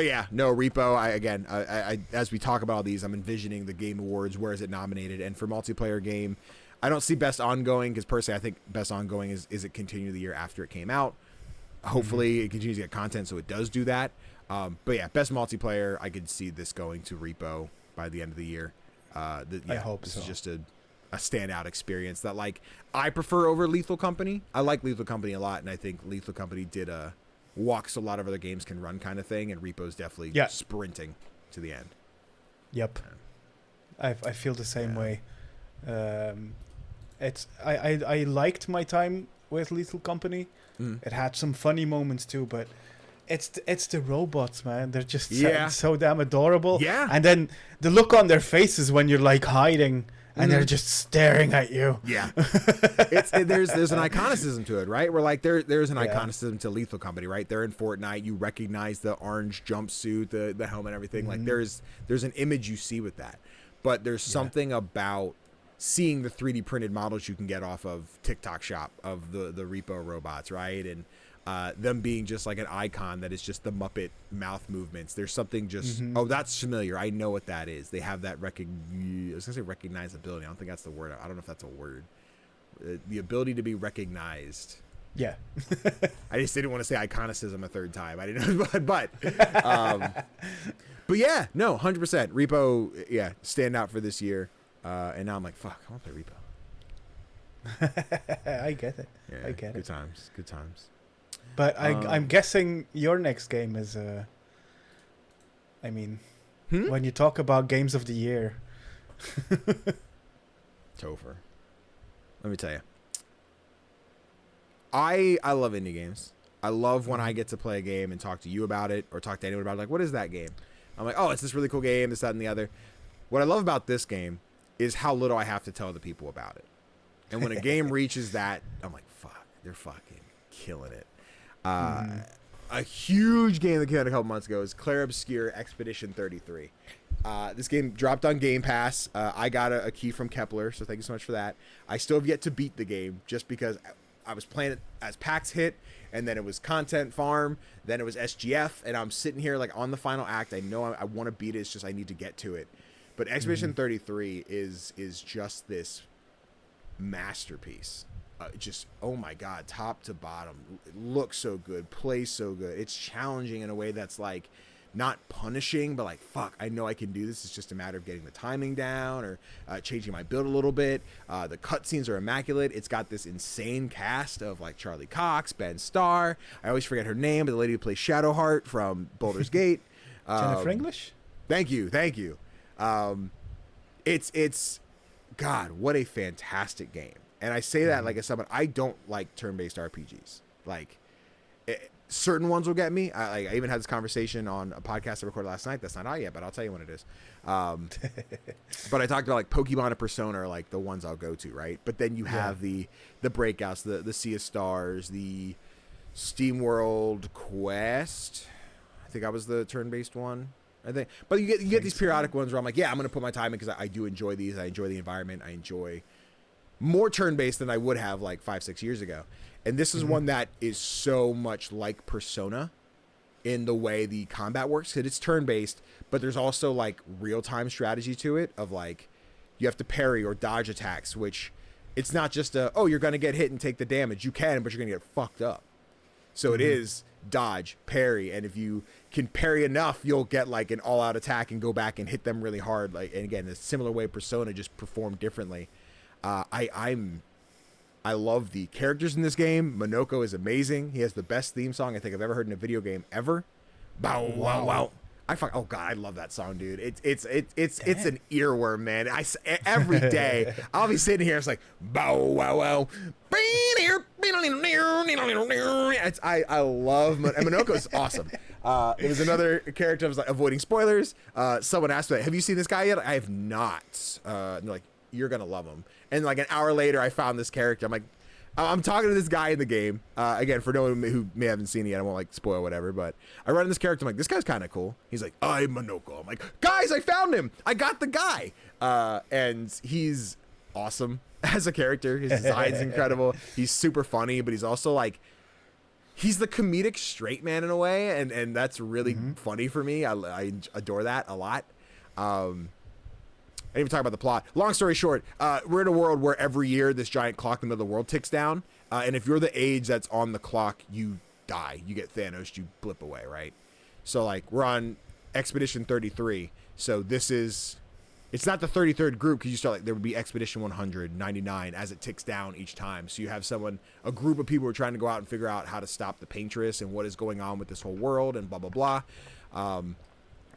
yeah, no, Repo. I as we talk about all these, I'm envisioning the Game Awards. Where is it nominated? And for multiplayer game, I don't see best ongoing, because personally, I think best ongoing is it continue the year after it came out. Hopefully, it continues to get content, so it does do that. But yeah, best multiplayer, I could see this going to Repo by the end of the year. I hope this so. is just a standout experience that, like, I prefer over Lethal Company. I like Lethal Company a lot, and I think Lethal Company did a walks a lot of other games can run kind of thing, and Repo's definitely sprinting to the end. Yep. I feel the same way. I liked my time with Lethal Company. It had some funny moments too, but it's the robots, man. They're just so damn adorable. Yeah. And then the look on their faces when you're like hiding and they're just staring at you. Yeah. There's an iconicism to it, right? Where like there's an iconicism to Lethal Company, right? They're in Fortnite. You recognize the orange jumpsuit, the helmet, everything. Like there's an image you see with that. But there's something about seeing the 3D printed models you can get off of TikTok Shop of the Repo robots, right? And them being just like an icon that is just the Muppet mouth movements. There's something just, oh, that's familiar. I know what that is. They have that I was going to say recognizability. I don't think that's the word. I don't know if that's a word. The ability to be recognized. Yeah. I just didn't want to say iconicism a third time. I didn't know, but yeah, no, 100%. Repo, stand out for this year. And now I'm like, fuck, I want to play Repo. I get it. Yeah, I get good it. Good times. But I'm guessing your next game is, when you talk about games of the year. Tofr. Let me tell you. I love indie games. I love when I get to play a game and talk to you about it, or talk to anyone about it. Like, what is that game? I'm like, oh, it's this really cool game, this, that, and the other. What I love about this game is how little I have to tell the people about it. And when a game reaches that, I'm like, fuck, they're fucking killing it. A huge game that came out a couple months ago is Clair Obscur Expedition 33. This game dropped on Game Pass. I got a key from Kepler, so thank you so much for that. I still have yet to beat the game, just because I was playing it as PAX hit, and then it was content farm, then it was SGF, and I'm sitting here like on the final act. I know I want to beat it, it's just I need to get to it. But Expedition 33 is just this masterpiece. Just, oh my god, top to bottom. It looks so good, plays so good. It's challenging in a way that's like not punishing, but like, fuck, I know I can do this. It's just a matter of getting the timing down, or changing my build a little bit. The cutscenes are immaculate. It's got this insane cast of like Charlie Cox, Ben Starr. I always forget her name, but the lady who plays Shadowheart from Baldur's Gate. Jennifer English? Thank you. It's God, what a fantastic game. And I say that like as someone, I don't like turn-based RPGs. Like, certain ones will get me. I even had this conversation on a podcast I recorded last night. That's not out yet, but I'll tell you when it is. But I talked about like Pokemon and Persona are like the ones I'll go to, right? But then you have the breakouts, the Sea of Stars, the SteamWorld Quest. I think I was the turn-based one. I think, but you get these periodic ones where I'm like, yeah, I'm gonna put my time in because I do enjoy these. I enjoy the environment. I enjoy more turn-based than I would have like 5-6 years ago. And this is one that is so much like Persona in the way the combat works, because it's turn-based, but there's also like real-time strategy to it of like you have to parry or dodge attacks, which it's not just you're gonna get hit and take the damage. You can, but you're gonna get fucked up. So it is dodge, parry, and if you can parry enough, you'll get like an all-out attack and go back and hit them really hard. Like, and again, a similar way Persona, just performed differently. I love the characters in this game. Monoko is amazing. He has the best theme song I think I've ever heard in a video game ever. Bow wow wow. Oh god, I love that song, dude. It's an earworm, man. Every day I'll be sitting here. It's like bow wow wow. I love and Monoko's awesome. It was another character. I was like avoiding spoilers. Someone asked me, "Have you seen this guy yet?" I have not. And they're like, "You're gonna love him." And like an hour later, I found this character. I'm like, I'm talking to this guy in the game. Again, for no one who may haven't seen it yet, I won't like spoil whatever, but I run in this character. I'm like, this guy's kind of cool. He's like, I'm Monoko. I'm like, guys, I found him. I got the guy. And he's awesome as a character. His design's incredible. He's super funny, but he's also like, he's the comedic straight man in a way. And that's really funny for me. I adore that a lot. I didn't even talk about the plot. Long story short, we're in a world where every year this giant clock in the middle of the world ticks down. And if you're the age that's on the clock, you die. You get Thanos, you blip away, right? So, like, we're on Expedition 33. So it's not the 33rd group because you start, like, there would be Expedition 199 as it ticks down each time. So you have a group of people who are trying to go out and figure out how to stop the Paintress and what is going on with this whole world and blah, blah, blah.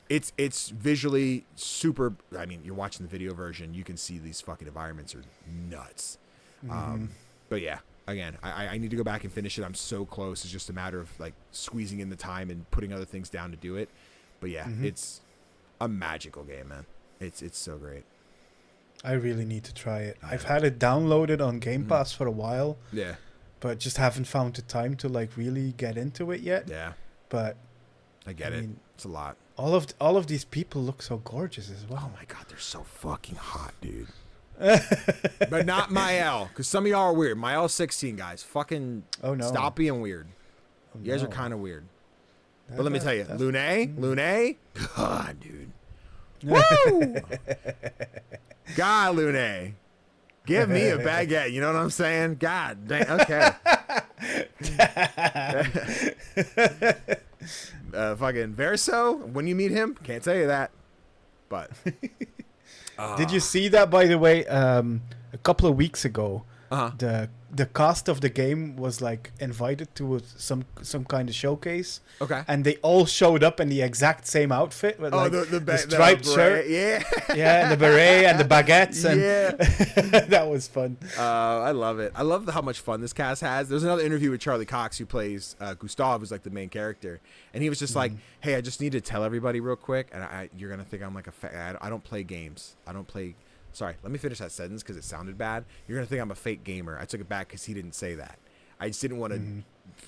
It's visually super. I mean, you're watching the video version. You can see these fucking environments are nuts. But yeah, again, I need to go back and finish it. I'm so close. It's just a matter of like squeezing in the time and putting other things down to do it. But yeah, it's a magical game, man. It's so great. I really need to try it. I've had it downloaded on Game Pass for a while. Yeah. But just haven't found the time to like really get into it yet. Yeah. But I get it. It's a lot. All of these people look so gorgeous as well. Oh my god, they're so fucking hot, dude. But not Mael, because some of y'all are weird. Mael's 16, guys. Fucking stop being weird. You guys are kind of weird. But let me tell you, Lune, God, dude. Woo! God, Lune. Give me a baguette, you know what I'm saying? God dang, okay. Fucking Verso, when you meet him, can't tell you that. But did you see that, by the way, a couple of weeks ago? The cast of the game was like invited to some kind of showcase. Okay. And they all showed up in the exact same outfit with like the striped shirt. Yeah. Yeah, and the beret and the baguettes. And yeah. That was fun. I love it. I love how much fun this cast has. There's another interview with Charlie Cox who plays Gustav, who's like the main character. And he was just like, hey, I just need to tell everybody real quick. And you're going to think I'm like I don't play games. Sorry, let me finish that sentence because it sounded bad. You're going to think I'm a fake gamer. I took it back because he didn't say that. I just didn't want to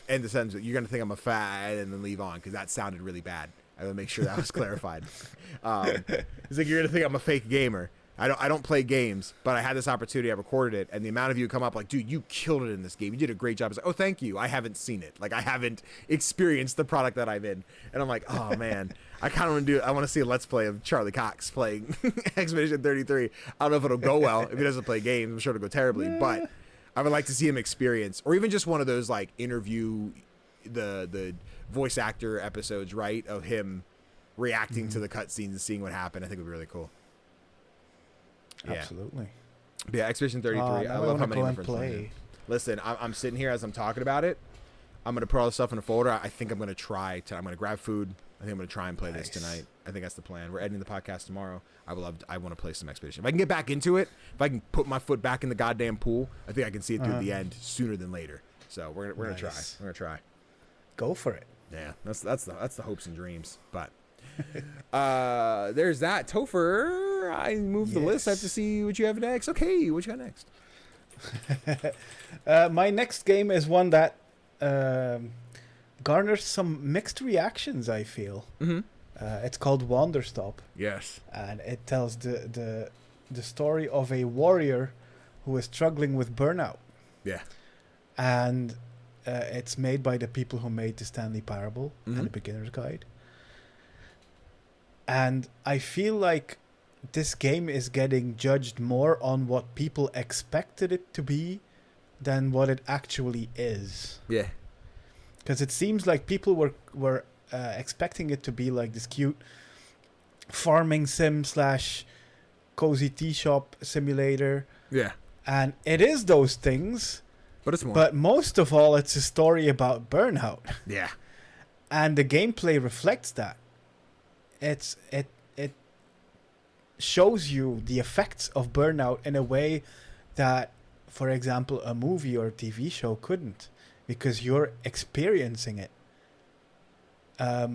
end the sentence with, you're going to think I'm a fat and then leave on because that sounded really bad. I will make sure that was clarified. It's like, you're going to think I'm a fake gamer. I don't play games, but I had this opportunity. I recorded it, and the amount of you come up like, dude, you killed it in this game. You did a great job. It's like, oh, thank you. I haven't seen it. Like, I haven't experienced the product that I'm in. And I'm like, oh, man. I kind of want to do it. I want to see a Let's Play of Charlie Cox playing Expedition 33. I don't know if it'll go well. If he doesn't play games, I'm sure it'll go terribly. But I would like to see him experience, or even just one of those, like, interview, the voice actor episodes, right, of him reacting to the cutscenes and seeing what happened. I think it would be really cool. Yeah. Absolutely. But yeah, Expedition 33. I love how many different things. Listen, I'm sitting here as I'm talking about it. I'm going to put all this stuff in a folder. I think I'm going to try to. I'm going to grab food. I think I'm going to try and play this tonight. I think that's the plan. We're editing the podcast tomorrow. I want to play some Expedition. If I can get back into it, if I can put my foot back in the goddamn pool, I think I can see it through the end sooner than later. So we're going to try. We're going to try. Go for it. Yeah, that's the hopes and dreams. But there's that. Tofr, I moved the list. I have to see what you have next. Okay, what you got next? My next game is one that garners some mixed reactions, I feel. It's called Wanderstop. Yes. And it tells the story of a warrior who is struggling with burnout. Yeah. And it's made by the people who made the Stanley Parable and the Beginner's Guide. And I feel like this game is getting judged more on what people expected it to be than what it actually is. Yeah. Because it seems like people were expecting it to be like this cute farming sim / cozy tea shop simulator. Yeah. And it is those things. But it's more. But most of all, it's a story about burnout. Yeah. And the gameplay reflects that. it shows you the effects of burnout in a way that, for example, a movie or a TV show couldn't, because you're experiencing it. I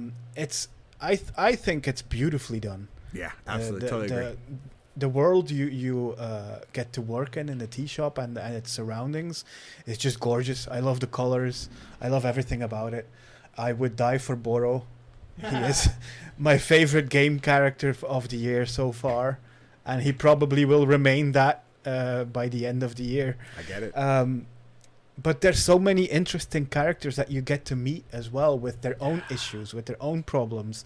think it's beautifully done. Yeah, absolutely, totally agree. The world you get to work in the tea shop and its surroundings is just gorgeous. I love the colors. I love everything about it. I would die for Boro. He is my favorite game character of the year so far, and he probably will remain that by the end of the year. I get it. But there's so many interesting characters that you get to meet as well, with their own issues, with their own problems.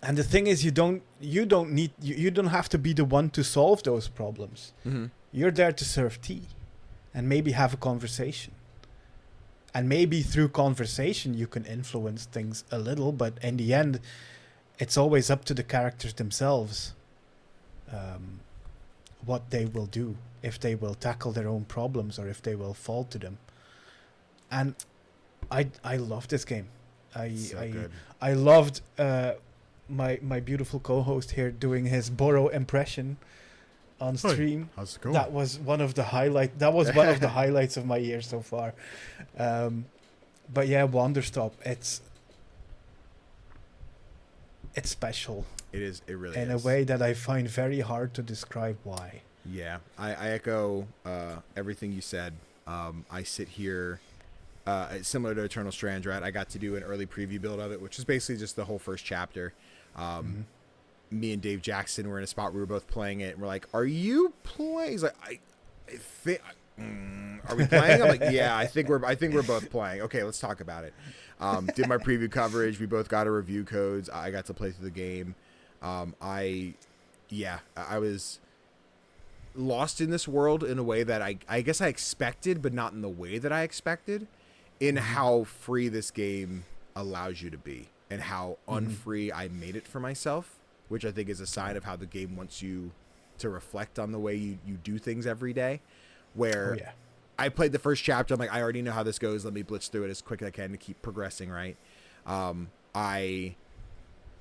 And the thing is, you don't have to be the one to solve those problems. Mm-hmm. You're there to serve tea and maybe have a conversation. And maybe through conversation you can influence things a little, but in the end, it's always up to the characters themselves what they will do, if they will tackle their own problems or if they will fall to them. And I love this game. I loved my beautiful co-host here doing his Boro impression on stream. How's it going? That was one of the highlights of my year so far. But yeah, Wanderstop, it's special. It is. It really in is. a way that I find very hard to describe why. Yeah, I echo everything you said. I sit here, similar to Eternal Strands, right? I got to do an early preview build of it, which is basically just the whole first chapter. Me and Dave Jackson were in a spot where we were both playing it, and we're like, "Are you playing?" He's like, "I think." Are we playing? I'm like, "Yeah, I think we're both playing." Okay, let's talk about it. Did my preview coverage. We both got our review codes. I got to play through the game. I was lost in this world in a way that I guess I expected, but not in the way that I expected, in how free this game allows you to be and how unfree I made it for myself, which I think is a sign of how the game wants you to reflect on the way you do things every day. Where I played the first chapter, I'm like, I already know how this goes. Let me blitz through it as quick as I can to keep progressing, right? I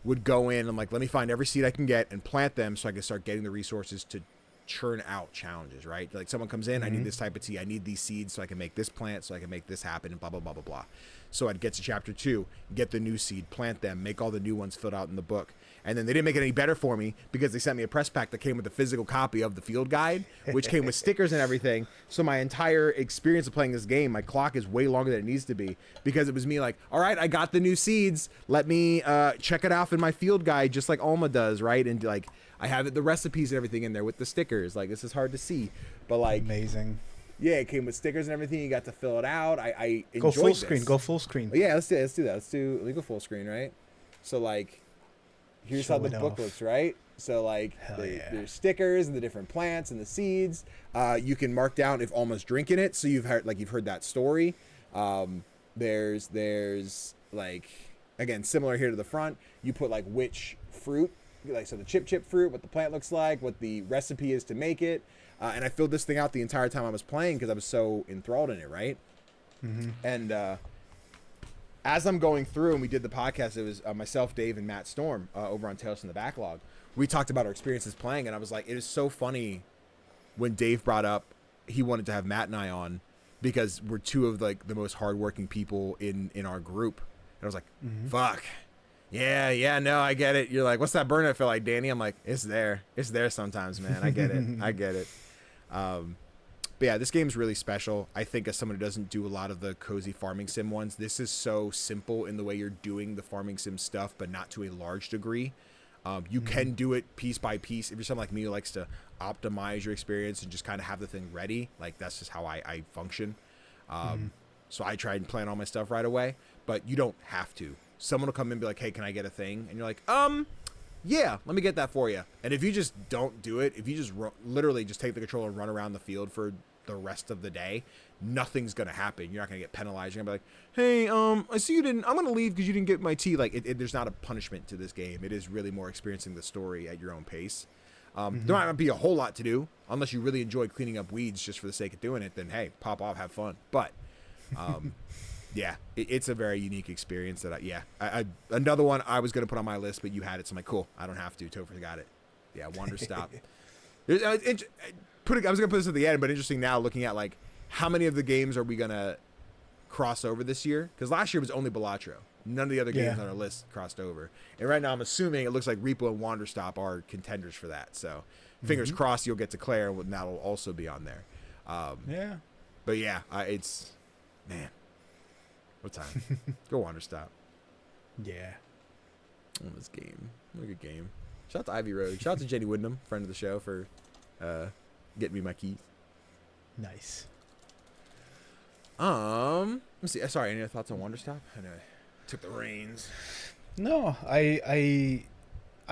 would go in, I'm like, let me find every seed I can get and plant them so I can start getting the resources to churn out challenges, right? Like someone comes in, I need this type of tea, I need these seeds so I can make this plant, so I can make this happen, and blah, blah, blah, blah, blah. So I'd get to chapter 2, get the new seed, plant them, make all the new ones filled out in the book. And then they didn't make it any better for me because they sent me a press pack that came with a physical copy of the field guide, which came with stickers and everything. So my entire experience of playing this game, my clock is way longer than it needs to be, because it was me like, all right, I got the new seeds. Let me check it off in my field guide, just like Alma does, right? And like, I have the recipes and everything in there with the stickers. Like, this is hard to see, but like, amazing. Yeah, it came with stickers and everything. You got to fill it out. I enjoyed Go full this. screen. Go full screen. Yeah, let's do that. Let me go full screen, right? So like, here's how the book looks, right? So like, there's stickers and the different plants and the seeds. You can mark down if Alma's drinking it, so you've heard that story. There's like, again, similar here to the front. You put like which fruit, like so the chip fruit, what the plant looks like, what the recipe is to make it. And I filled this thing out the entire time I was playing because I was so enthralled in it, right? And as I'm going through, and we did the podcast, it was myself, Dave, and Matt Storm over on Tales from the Backlog. We talked about our experiences playing, and I was like, it is so funny when Dave brought up he wanted to have Matt and I on because we're two of like the most hardworking people in our group. And I was like, fuck. Yeah, no, I get it. You're like, what's that burnout feel like, Danny? I'm like, it's there sometimes, man. I get it. But yeah, this game's really special. I think as someone who doesn't do a lot of the cozy farming sim ones, this is so simple in the way you're doing the farming sim stuff, but not to a large degree. You can do it piece by piece. If you're someone like me who likes to optimize your experience and just kind of have the thing ready, like that's just how I function. So I try and plan all my stuff right away, but you don't have to. Someone will come in and be like, hey, can I get a thing? And you're like, yeah, let me get that for you. And if you just don't do it, if you just literally just take the controller and run around the field for the rest of the day, nothing's going to happen. You're not going to get penalized. You're going to be like, hey, I see you didn't, I'm going to leave because you didn't get my tea. Like, there's not a punishment to this game. It is really more experiencing the story at your own pace. There might not be a whole lot to do unless you really enjoy cleaning up weeds just for the sake of doing it. Then, hey, pop off, have fun. But Yeah, it's a very unique experience that I another one I was going to put on my list, but you had it, so I'm like, cool, I don't have to. Tofr got it. Yeah, Wander Stop. I was going to put this at the end, but interesting now looking at like how many of the games are we going to cross over this year? Because last year was only Balatro. None of the other games on our list crossed over. And right now I'm assuming it looks like R.E.P.O and Wander Stop are contenders for that. So fingers crossed you'll get to Clair, and that'll also be on there. Yeah. But yeah, it's, man, what time? Go Wander Stop. Yeah. Oh, this game. What a good game. Shout out to Ivy Road. Shout out to Jenny Wyndham, friend of the show, for getting me my keys. Nice. Let me see. Sorry, any other thoughts on Wander Stop? I know I took the reins. No, I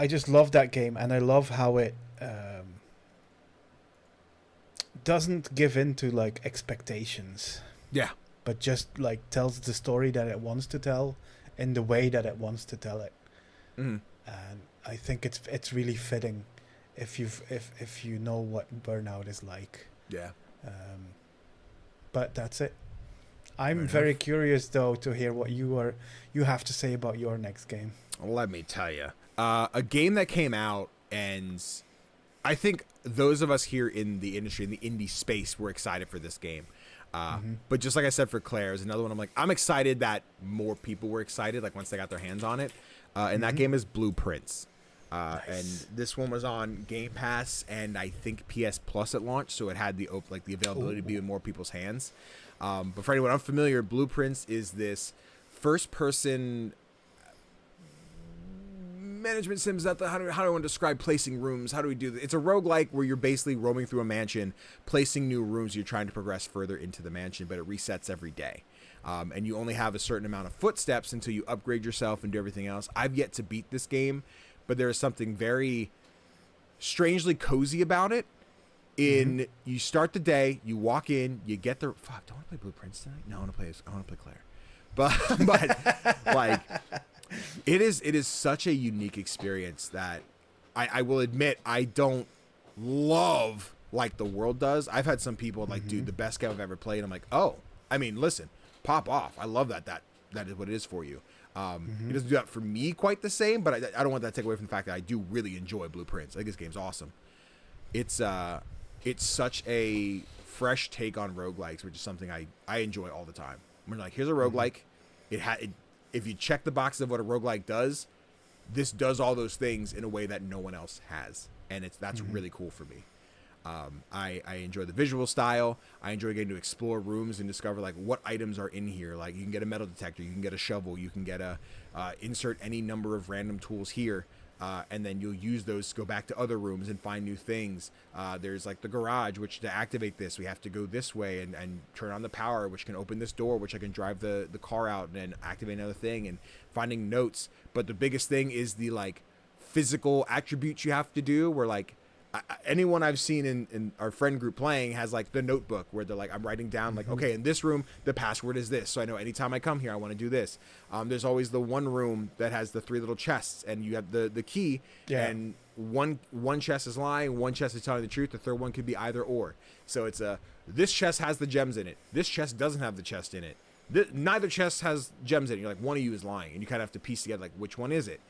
just love that game, and I love how it doesn't give in to like expectations. Yeah. But just like tells the story that it wants to tell in the way that it wants to tell it. Mm-hmm. And I think it's really fitting if you know what Burnout is like. Yeah. But that's it. I'm very curious though to hear what you have to say about your next game. Let me tell you, a game that came out, and I think those of us here in the industry, in the indie space, were excited for this game. But just like I said for Clair, is another one. I'm excited that more people were excited, like once they got their hands on it. And that game is Blueprints. Nice. And this one was on Game Pass and I think PS Plus at launch, so it had the availability to be in more people's hands. But for anyone unfamiliar, Blueprints is this first-person management sims. How do I want to describe placing rooms? How do we do this? It's a roguelike where you're basically roaming through a mansion, placing new rooms. You're trying to progress further into the mansion, but it resets every day. And you only have a certain amount of footsteps until you upgrade yourself and do everything else. I've yet to beat this game, but there is something very strangely cozy about it. You start the day, you walk in, you get the fuck. Don't want to play Blueprints tonight. No, I want to play Clair. But like, it is such a unique experience that I will admit I don't love like the world does. I've had some people like, dude, the best game I've ever played. I'm like, oh, I mean, listen. Pop off. I love that is what it is for you. It doesn't do that for me quite the same, but I don't want that to take away from the fact that I do really enjoy Blueprints. I think this game's awesome. It's such a fresh take on roguelikes, which is something I enjoy all the time. We're like, here's a roguelike. If you check the box of what a roguelike does, this does all those things in a way that no one else has. And that's really cool for me. I enjoy the visual style. I enjoy getting to explore rooms and discover like what items are in here. Like you can get a metal detector, you can get a shovel, you can get insert any number of random tools here, and then you'll use those to go back to other rooms and find new things. There's like the garage, which to activate this, we have to go this way and turn on the power, which can open this door, which I can drive the car out and then activate another thing, and finding notes. But the biggest thing is the like physical attributes you have to do, where like anyone I've seen in our friend group playing has like the notebook where they're like, I'm writing down like, okay, in this room, the password is this. So I know anytime I come here, I want to do this. There's always the one room that has the 3 little chests, and you have the key, and one chest is lying, one chest is telling the truth. The third one could be either or. So it's this chest has the gems in it. This chest doesn't have the chest in it. Neither chest has gems in it. You're like, one of you is lying, and you kind of have to piece together like, which one is it?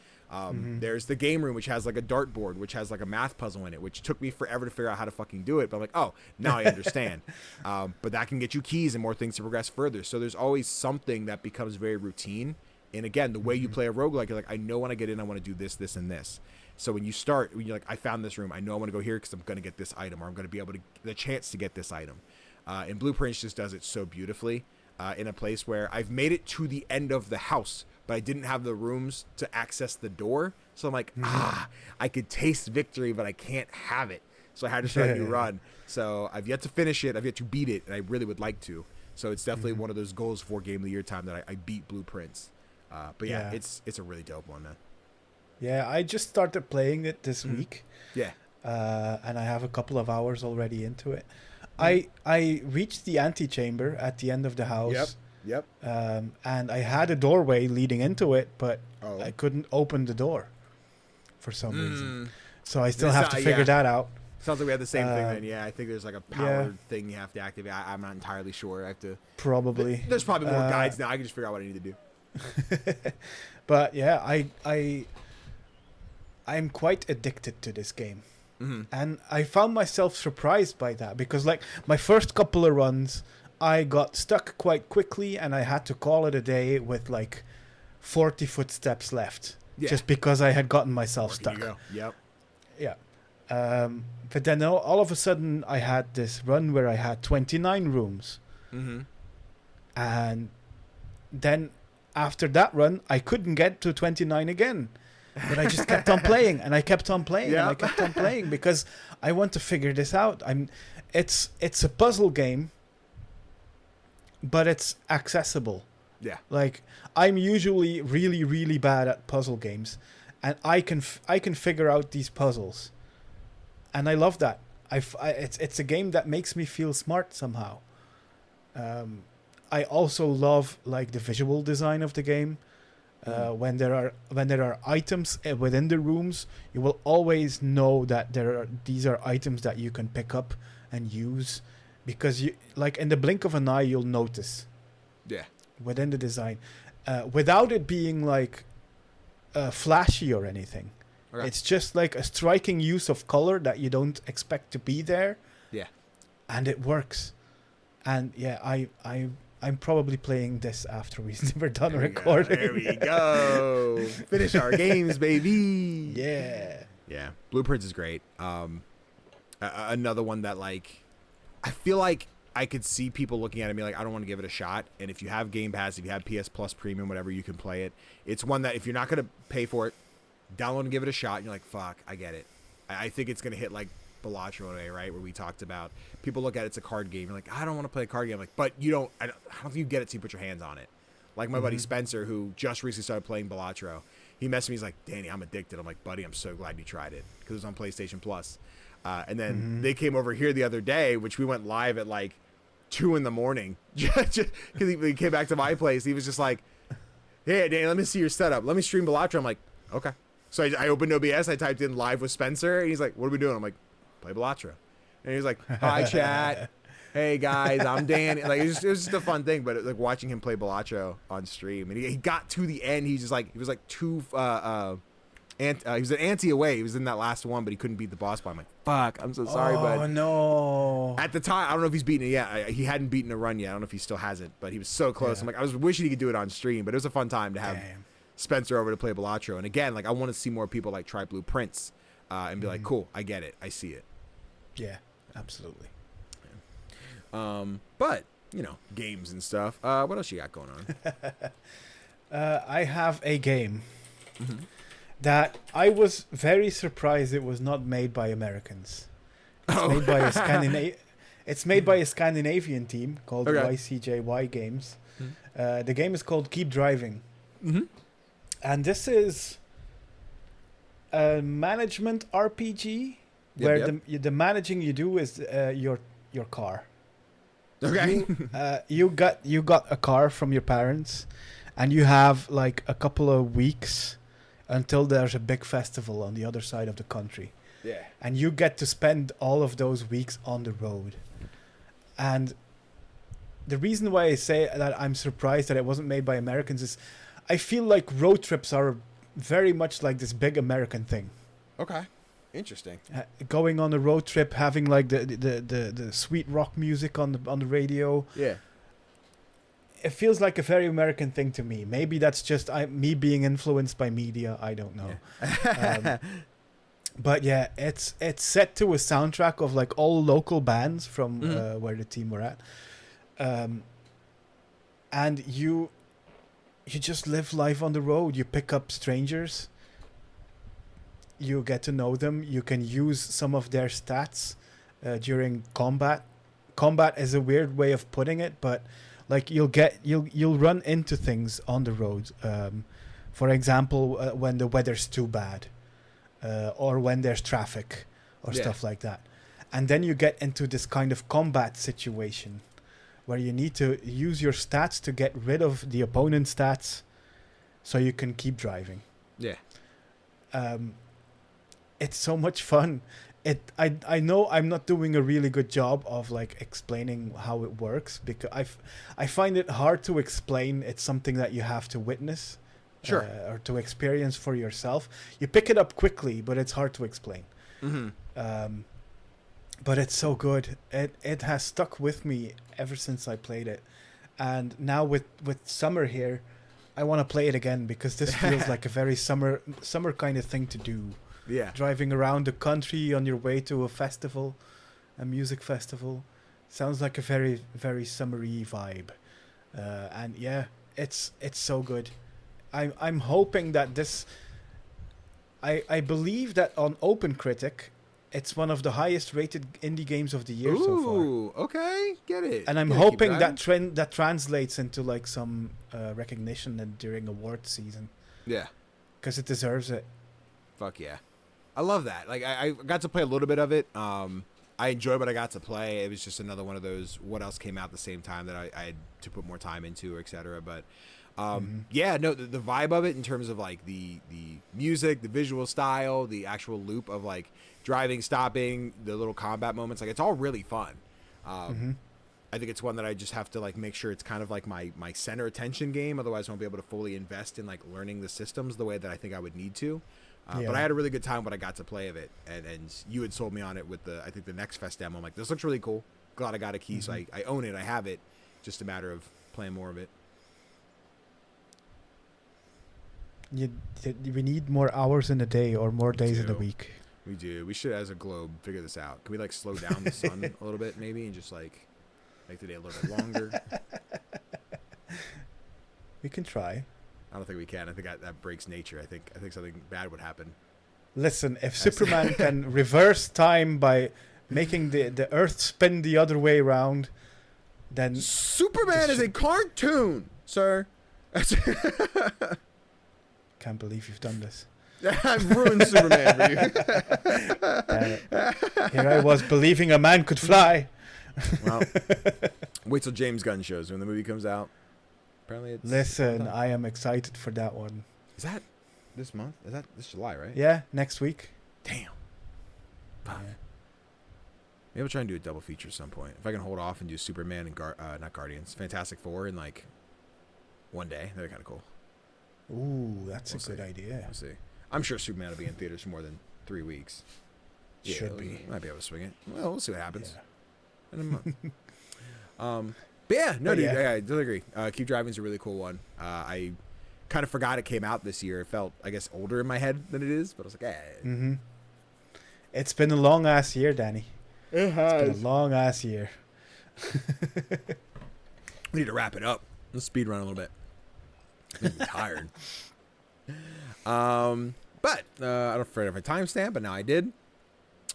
There's the game room, which has like a dartboard, which has like a math puzzle in it, which took me forever to figure out how to fucking do it. But I'm like, oh, now I understand. But that can get you keys and more things to progress further. So there's always something that becomes very routine. And again, the way you play a roguelike, you're like, I know when I get in, I want to do this, this, and this. So when you're like, I found this room, I know I want to go here because I'm going to get this item, or I'm going to be able to the chance to get this item. And Blueprints just does it so beautifully in a place where I've made it to the end of the house, but I didn't have the rooms to access the door. So I'm like, I could taste victory, but I can't have it. So I had to start a new run. So I've yet to finish it. I've yet to beat it, and I really would like to. So it's definitely one of those goals for Game of the Year time that I beat Blueprints. But yeah, it's a really dope one, man. Yeah, I just started playing it this week. Yeah. And I have a couple of hours already into it. I reached the antechamber at the end of the house. Yep. And I had a doorway leading into it, but I couldn't open the door for some reason. So I still have to figure that out. Sounds like we have the same thing then. Yeah, I think there's like a power thing you have to activate. I'm not entirely sure. I have to... Probably. There's probably more guides now. I can just figure out what I need to do. But yeah, I'm quite addicted to this game. Mm-hmm. And I found myself surprised by that because like my first couple of runs, I got stuck quite quickly and I had to call it a day with like 40 footsteps left. Yeah. Just because I had gotten myself stuck. You go. Yep. Yeah. But then all of a sudden I had this run where I had 29 rooms. Mm-hmm. And then after that run, I couldn't get to 29 again. But I just kept on playing and I kept on playing and I kept on playing because I want to figure this out. It's a puzzle game, but it's accessible. Yeah. Like I'm usually really, really bad at puzzle games, and I can figure out these puzzles, and I love that. It's a game that makes me feel smart somehow. I also love like the visual design of the game. When there are items within the rooms, you will always know that these are items that you can pick up and use, because you like in the blink of an eye you'll notice. Yeah. Within the design, without it being like flashy or anything. Okay. It's just like a striking use of color that you don't expect to be there. Yeah. And it works. And yeah, I'm probably playing this after we're done recording. There we go. Finish our games, baby. Yeah. Yeah. Blueprints is great. Another one that like, I feel like I could see people looking at it and be like, I don't want to give it a shot. And if you have Game Pass, if you have PS Plus Premium, whatever, you can play it. It's one that if you're not going to pay for it, download and give it a shot. And you're like, fuck, I get it. I think it's going to hit like Balatro today, right? Where we talked about people look at it's a card game. You're like, I don't want to play a card game. Like, but you don't, I don't think you get it till you put your hands on it. Like my buddy Spencer, who just recently started playing Balatro, he messaged me. He's like, Danny, I'm addicted. I'm like, buddy, I'm so glad you tried it because it was on PlayStation Plus. And then they came over here the other day, which we went live at like 2 a.m. because he came back to my place. He was just like, hey, Danny, let me see your setup. Let me stream Balatro. I'm like, okay. So I opened OBS. I typed in live with Spencer. And he's like, what are we doing? I'm like, play Balatro. And he's like, hi, chat. Hey, guys, I'm Danny. Like, it was just a fun thing. But like watching him play Balatro on stream. And he got to the end. He was like two... he was an ante away. He was in that last one, but he couldn't beat the boss fight. I'm like, fuck, I'm so sorry, bud. Oh, no. At the time, I don't know if he's beaten it yet. He hadn't beaten a run yet. I don't know if he still hasn't, but he was so close. Yeah. I'm like, I was wishing he could do it on stream, but it was a fun time to have Spencer over to play Balatro. And again, like, I want to see more people like try Blueprints and be like, cool, I get it. I see it. Yeah, absolutely. Yeah. But, you know, games and stuff. What else you got going on? I have a game. That I was very surprised it was not made by Americans. It's made by a It's made by a Scandinavian team called YCJY Games. The game is called Keep Driving, and this is a management RPG where the managing you do is your car. Okay. You got a car from your parents, and you have like a couple of weeks until there's a big festival on the other side of the country. Yeah. And you get to spend all of those weeks on the road. And the reason why I say that I'm surprised that it wasn't made by Americans is I feel like road trips are very much like this big American thing. Okay. Interesting. Going on a road trip, having like the sweet rock music on the radio. Yeah. It feels like a very American thing to me. Maybe that's just me being influenced by media. I don't know. Yeah. But yeah, it's set to a soundtrack of like all local bands from where the team were at. And you just live life on the road. You pick up strangers. You get to know them. You can use some of their stats during combat. Combat is a weird way of putting it, but like you'll run into things on the road. For example, when the weather's too bad, or when there's traffic, or stuff like that. And then you get into this kind of combat situation where you need to use your stats to get rid of the opponent's stats so you can keep driving. Yeah. It's so much fun. I know I'm not doing a really good job of like explaining how it works, because I find it hard to explain. It's something that you have to witness, Sure. Or to experience for yourself. You pick it up quickly, but it's hard to explain. But it's so good. It has stuck with me ever since I played it, and now with summer here, I want to play it again, because this feels like a very summer kind of thing to do. Yeah. Driving around the country on your way to a festival, a music festival. Sounds like a very, very summery vibe. And yeah, it's so good. I'm hoping that this... I believe that on OpenCritic, it's one of the highest rated indie games of the year so far. Ooh, okay. Get it. And I'm hoping that translates into like some recognition during award season. Yeah. Because it deserves it. Fuck yeah. I love that. Like, I got to play a little bit of it. I enjoyed what I got to play. It was just another one of those, what else came out at the same time that I had to put more time into, et cetera. But, yeah, no, the vibe of it in terms of, like, the music, the visual style, the actual loop of, like, driving, stopping, the little combat moments, like, it's all really fun. I think it's one that I just have to, like, make sure it's kind of like my center attention game. Otherwise, I won't be able to fully invest in, like, learning the systems the way that I think I would need to. But I had a really good time when I got to play of it, and you had sold me on it with I think the Next Fest demo. I'm like, this looks really cool. Glad I got a key, so I own it. I have it. Just a matter of playing more of it. We need more hours in a day or more days in a week. We do. We should, as a globe, figure this out. Can we like slow down the sun a little bit, maybe, and just like make the day a little bit longer? We can try. I don't think we can. I think that breaks nature. I think something bad would happen. Listen, if Superman can reverse time by making the Earth spin the other way around, then Superman is a cartoon, sir. Can't believe you've done this. I've ruined Superman for you. Here I was believing a man could fly. Well, wait till James Gunn shows when the movie comes out. Apparently it's... Listen, I am excited for that one. Is that this month? Is that this July, right? Yeah, next week. Damn. Fuck. Yeah. Maybe I'll try and do a double feature at some point. If I can hold off and do Superman and not Guardians, Fantastic Four in like one day, that'd be kind of cool. Ooh, that's a good idea. We'll see. I'm sure Superman will be in theaters for more than 3 weeks. Yeah, should be. Might be able to swing it. Well, we'll see what happens. Yeah. In a month. But yeah, no, dude, I totally agree. Keep Driving is a really cool one. I kind of forgot it came out this year. It felt, I guess, older in my head than it is, but I was like, eh. It's been a long ass year, Danny. It has. It's been a long ass year. We need to wrap it up. Let's speed run a little bit. I'm tired. But I don't afraid of a timestamp, but now I did.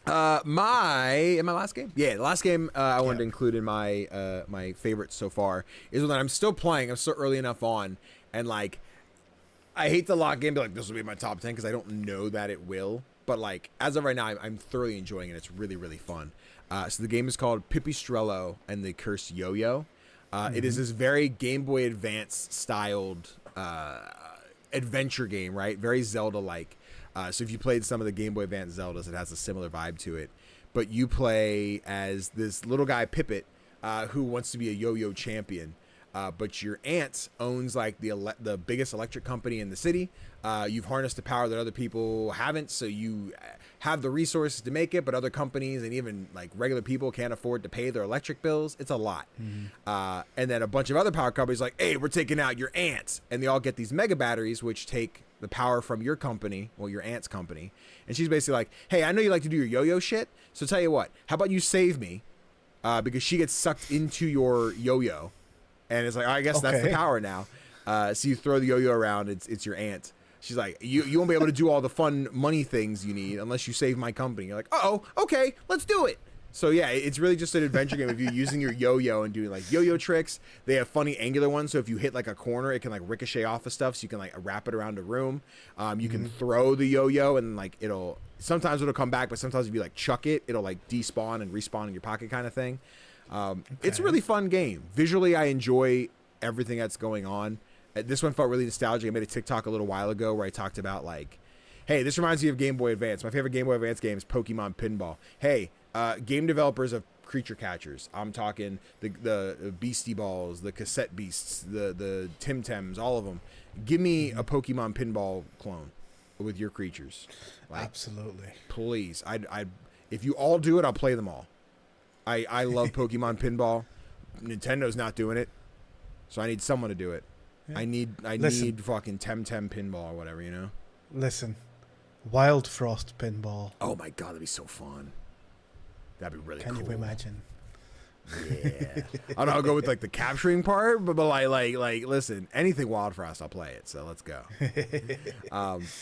My last game? Yeah, the last game I wanted to include in my my favorites so far is one that I'm still playing. I'm still early enough on, and like, I hate to lock in, be like, this will be my top 10 because I don't know that it will. But like, as of right now, I'm thoroughly enjoying it. It's really, really fun. So the game is called Pipistrello and the Cursed Yoyo. It is this very Game Boy Advance styled adventure game, right? Very Zelda-like. So if you played some of the Game Boy Advance Zeldas, it has a similar vibe to it. But you play as this little guy, Pippet, who wants to be a yo-yo champion. But your aunt owns like the biggest electric company in the city. You've harnessed the power that other people haven't, so you have the resources to make it, but other companies and even like regular people can't afford to pay their electric bills. It's a lot. And then a bunch of other power companies like, hey, we're taking out your aunt's, and they all get these mega batteries, which take the power from your company, well, your aunt's company. And she's basically like, hey, I know you like to do your yo-yo shit, so tell you what, how about you save me? Because she gets sucked into your yo-yo. And it's like, I guess that's the power now. So you throw the yo-yo around, it's your aunt. She's like, you won't be able to do all the fun money things you need unless you save my company. You're like, oh, okay, let's do it. So yeah, it's really just an adventure game of you using your yo-yo and doing like yo-yo tricks. They have funny angular ones, so if you hit like a corner, it can like ricochet off of stuff, so you can like wrap it around a room. You can throw the yo-yo and like sometimes it'll come back, but sometimes if you like chuck it, it'll like despawn and respawn in your pocket kind of thing. It's a really fun game. Visually, I enjoy everything that's going on. This one felt really nostalgic. I made a TikTok a little while ago where I talked about like Hey, this reminds me of Game Boy Advance. My favorite Game Boy Advance game is Pokemon Pinball. Hey, game developers of creature catchers. I'm talking the Beastie Balls, the Cassette Beasts, the Tim Tems, all of them. Give me a Pokemon Pinball clone with your creatures. Like, absolutely. Please. If you all do it, I'll play them all. I love Pokemon Pinball. Nintendo's not doing it, so I need someone to do it. Yeah. I need fucking Temtem Pinball or whatever, you know? Listen, Wild Frost Pinball. Oh my god, that'd be so fun. That'd be really cool. Can you imagine? Yeah. I don't know, I'll go with like the capturing part, but like listen, anything Wild Frost, I'll play it, so let's go.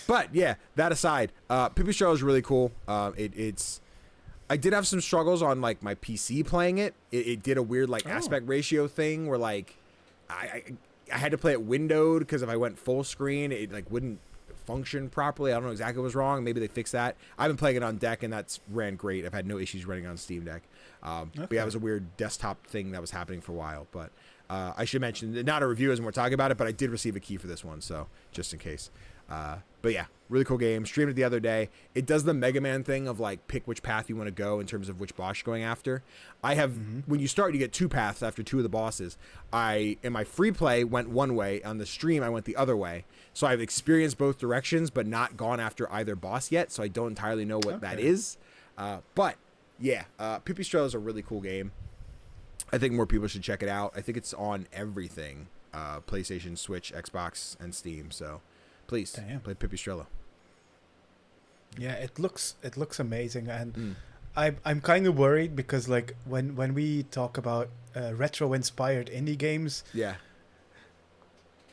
But yeah, that aside, Pipistrello is really cool. It's I did have some struggles on like my PC playing it. It did a weird like aspect ratio thing where like I had to play it windowed because if I went full screen, it like wouldn't function properly. I don't know exactly what was wrong. Maybe they fixed that. I've been playing it on deck and that's ran great. I've had no issues running on Steam Deck. But yeah, it was a weird desktop thing that was happening for a while. But I should mention, not a review as we're talking about it, but I did receive a key for this one, so just in case. But yeah, really cool game. Streamed it the other day. It does the Mega Man thing of like pick which path you want to go in terms of which boss you're going after. I have when you start, you get 2 paths after 2 of the bosses. In my free play went one way. On the stream, I went the other way. So I've experienced both directions, but not gone after either boss yet. So I don't entirely know what that is. But yeah, Pipistrello is a really cool game. I think more people should check it out. I think it's on everything: PlayStation, Switch, Xbox, and Steam. So. Please play Pipistrello. Yeah, it looks amazing, and I'm kind of worried because like when we talk about retro inspired indie games,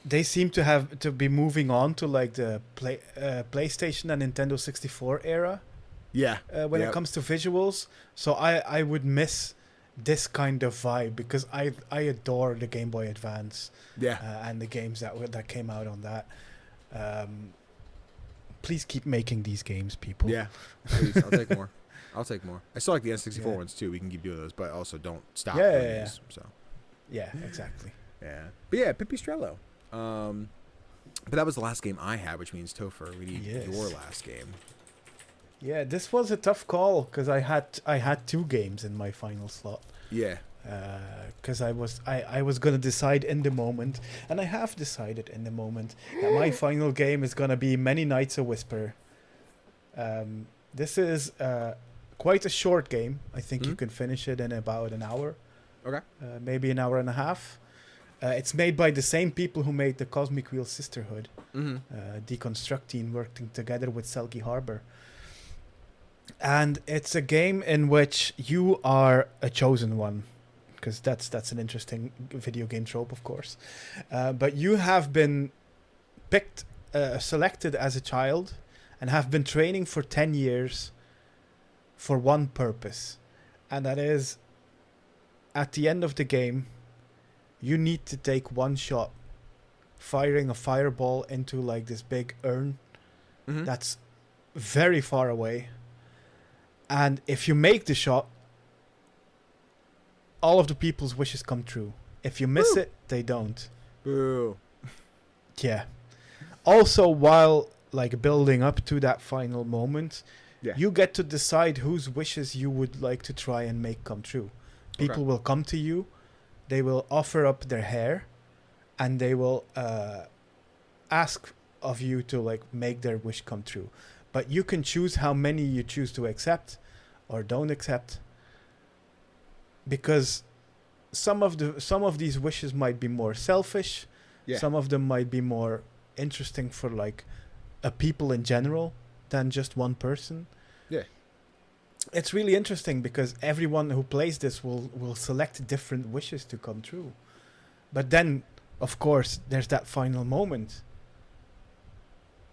they seem to be moving on to like the PlayStation and Nintendo 64 era. When it comes to visuals, so I would miss this kind of vibe because I adore the Game Boy Advance. And the games that came out on that. Please keep making these games, people. Yeah, please. I'll take more. I still like the N64 ones too. We can keep doing those, but also don't stop. These, so. Yeah, exactly. Yeah, but yeah, Pipistrello. But that was the last game I had, which means Tofr, we need your last game. Yeah, this was a tough call because I had 2 games in my final slot. Yeah. Because I was gonna decide in the moment, and I have decided in the moment that my final game is gonna be Many Nights a Whisper. This is quite a short game. I think you can finish it in about an hour. Okay. Maybe an hour and a half. It's made by the same people who made the Cosmic Wheel Sisterhood. Deconstruct team working together with Selkie Harbor. And it's a game in which you are a chosen one. Because that's an interesting video game trope, of course. But you have been picked, selected as a child, and have been training for 10 years for one purpose. And that is, at the end of the game, you need to take one shot, firing a fireball into like this big urn that's very far away. And if you make the shot, all of the people's wishes come true. If you miss it, they don't. Boo. Yeah. Also, while like building up to that final moment, you get to decide whose wishes you would like to try and make come true. People will come to you, they will offer up their hair, and they will ask of you to like make their wish come true. But you can choose how many you choose to accept or don't accept. Because some of these wishes might be more selfish, some of them might be more interesting for like a people in general than just one person. Yeah, it's really interesting because everyone who plays this will select different wishes to come true. But then, of course, there's that final moment.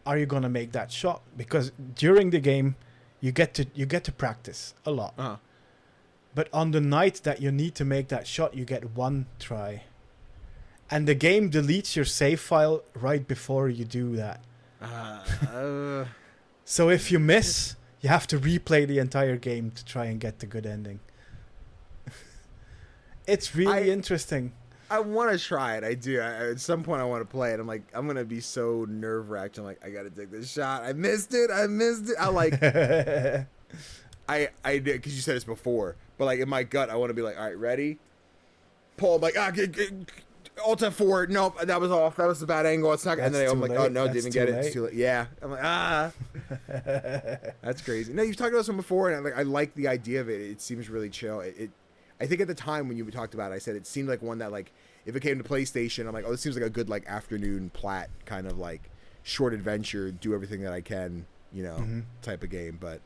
Are you gonna make that shot? Because during the game, you get to practice a lot. But on the night that you need to make that shot, you get 1 try. And the game deletes your save file right before you do that. So if you miss, you have to replay the entire game to try and get the good ending. It's really interesting. I want to try it. I do. At some point, I want to play it. I'm like, I'm going to be so nerve-wracked. I'm like, I got to take this shot. I missed it. I like, I did, because you said this before, but like in my gut, I want to be like, all right, ready? Pull. I'm like, Alt F4. Nope, that was off. That was a bad angle. It's not. And then I'm like, oh no, didn't get it. It's too late. Yeah. I'm like, that's crazy. No, you've talked about this one before, and I like the idea of it. It seems really chill. I think at the time when you talked about it, I said it seemed like one that, like, if it came to PlayStation, I'm like, oh, this seems like a good, like, afternoon plat kind of, like, short adventure, do everything that I can, type of game. But,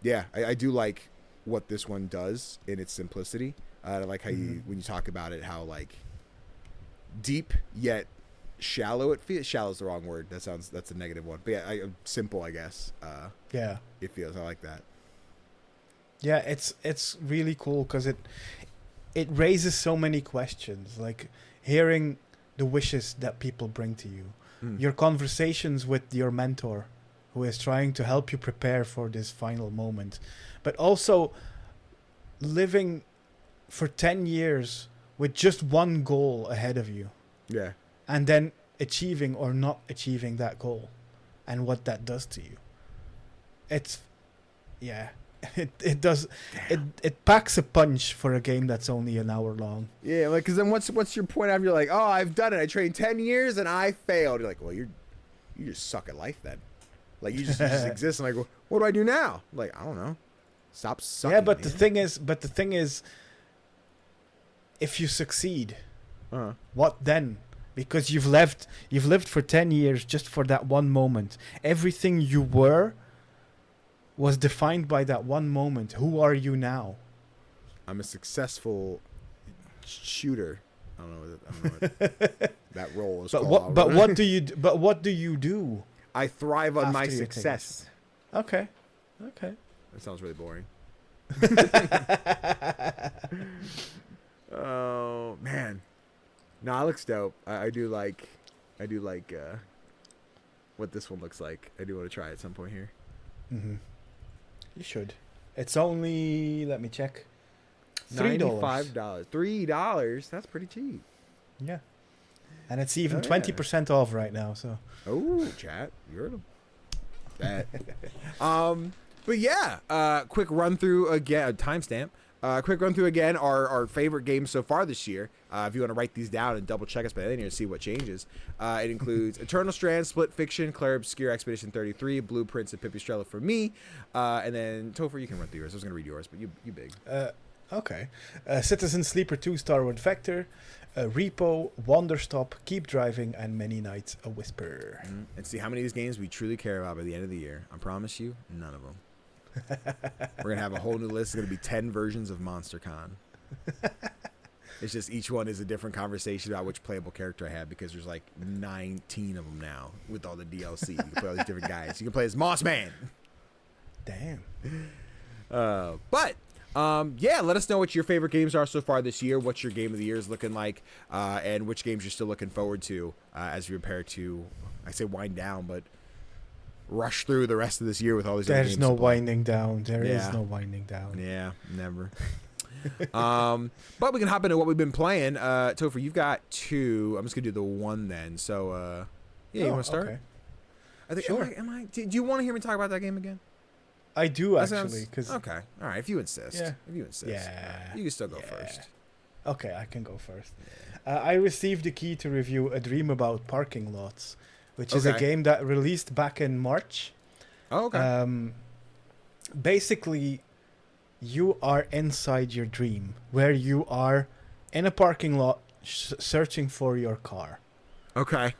yeah, I do like what this one does in its simplicity. I like how when you talk about it, how, like, deep yet shallow it feels. Shallow is the wrong word. That's a negative one. But yeah, simple, I guess. Yeah. It feels. I like that. Yeah, it's really cool because it raises so many questions. Like hearing the wishes that people bring to you, your conversations with your mentor, who is trying to help you prepare for this final moment, but also living for 10 years with just one goal ahead of you. Yeah, and then achieving or not achieving that goal, and what that does to you. It does. It packs a punch for a game that's only an hour long. Yeah, like, because then what's your point after you're like, oh, I've done it. I trained 10 years and I failed. You're like, well, you just suck at life then. Like, you just exist. I'm like, well, what do I do now? I'm like, I don't know. Stop sucking. Yeah, but the thing is, if you succeed, what then? Because you've lived for 10 years just for that one moment. Everything you were was defined by that one moment. Who are you now? I'm a successful shooter. I don't know what that role is called. But what do you do? I thrive on my success. Okay. That sounds really boring. Oh man, no, it looks dope. I do like what this one looks like. I do want to try it at some point here. You should. It's only, let me check, $95. $3. That's pretty cheap. Yeah, and it's even 20% off right now. So. Oh, chat, you heard him. That. But yeah, quick run through again. Timestamp. Quick run through again our favorite games so far this year. If you want to write these down and double check us by then to see what changes. It includes Eternal Strands, Split Fiction, Clair, Obscur, Expedition 33, Blueprints, and Pipistrello for me. And then Tofr, you can run through yours. I was going to read yours, but you big. Okay. Citizen Sleeper 2, Starward Vector, R.E.P.O, Wonderstop, Keep Driving, and Many Nights a Whisper. And see how many of these games we truly care about by the end of the year. I promise you, none of them. We're going to have a whole new list. It's going to be 10 versions of MonsterCon. It's just each one is a different conversation about which playable character I have, because there's like 19 of them now with all the DLC. You can play all these different guys. You can play as Moss Man. Damn. Yeah, let us know what your favorite games are so far this year, what your game of the year is looking like, and which games you're still looking forward to as you prepare to, I say wind down, but rush through the rest of this year with all these other games. There's no winding down. There is no winding down. Yeah, never. But we can hop into what we've been playing. Tofr, you've got 2. I'm just going to do the 1 then. So, yeah, you want to start? Okay. I think, sure. Do you want to hear me talk about that game again? I do, actually. Okay. All right. If you insist. Yeah. If you insist. Yeah. You can still go first. Okay, I can go first. I received the key to review A Dream About Parking Lots, which is a game that released back in March. Oh, okay. Basically, you are inside your dream, where you are in a parking lot searching for your car. Okay.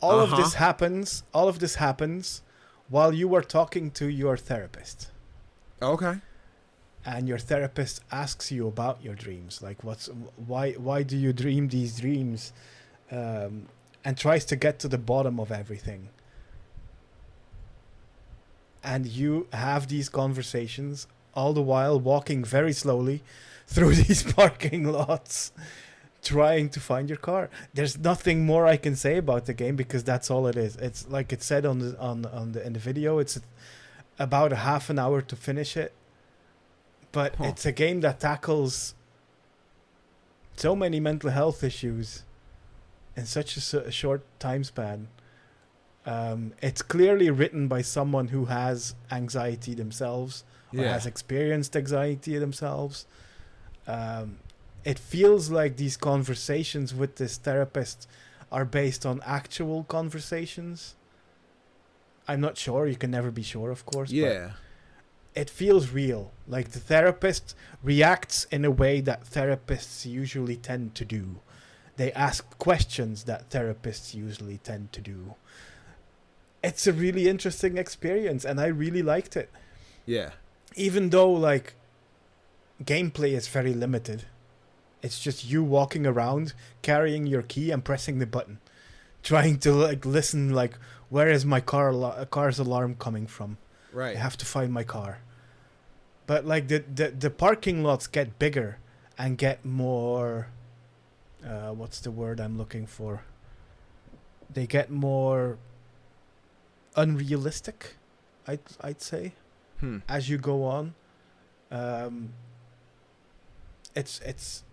All of this happens while you are talking to your therapist. Okay. And your therapist asks you about your dreams, like why do you dream these dreams, and tries to get to the bottom of everything. And you have these conversations all the while walking very slowly through these parking lots, trying to find your car. There's nothing more I can say about the game, because that's all it is. It's like it said in the video. It's about a half an hour to finish it, but it's a game that tackles so many mental health issues in such a short time span. It's clearly written by someone who has anxiety themselves, or has experienced anxiety themselves. It feels like these conversations with this therapist are based on actual conversations. I'm not sure. You can never be sure, of course. Yeah. But it feels real. Like the therapist reacts in a way that therapists usually tend to do. They ask questions that therapists usually tend to do. It's a really interesting experience, and I really liked it. Yeah. Even though, like, gameplay is very limited. It's just you walking around, carrying your key and pressing the button. Trying to, like, listen, like, where is my car's alarm coming from? Right. I have to find my car. But, like, the parking lots get bigger and get more... what's the word I'm looking for? They get more unrealistic, I'd say, as you go on. It's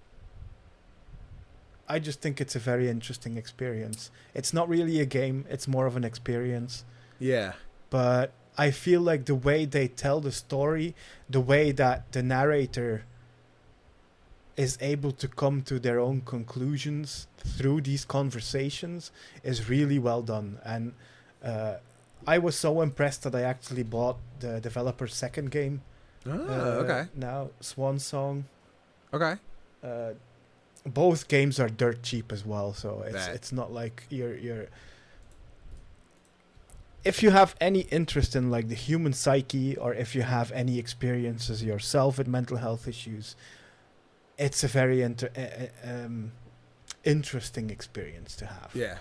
I just think it's a very interesting experience. It's not really a game, it's more of an experience. Yeah. But I feel like the way they tell the story, the way that the narrator is able to come to their own conclusions through these conversations is really well done. And I was so impressed that I actually bought the developer's second game. Okay. Now, Swan Song. Okay. Both games are dirt cheap as well, so Bet. it's not like you're. If you have any interest in like the human psyche, or if you have any experiences yourself with mental health issues, it's a very interesting experience to have. Yeah.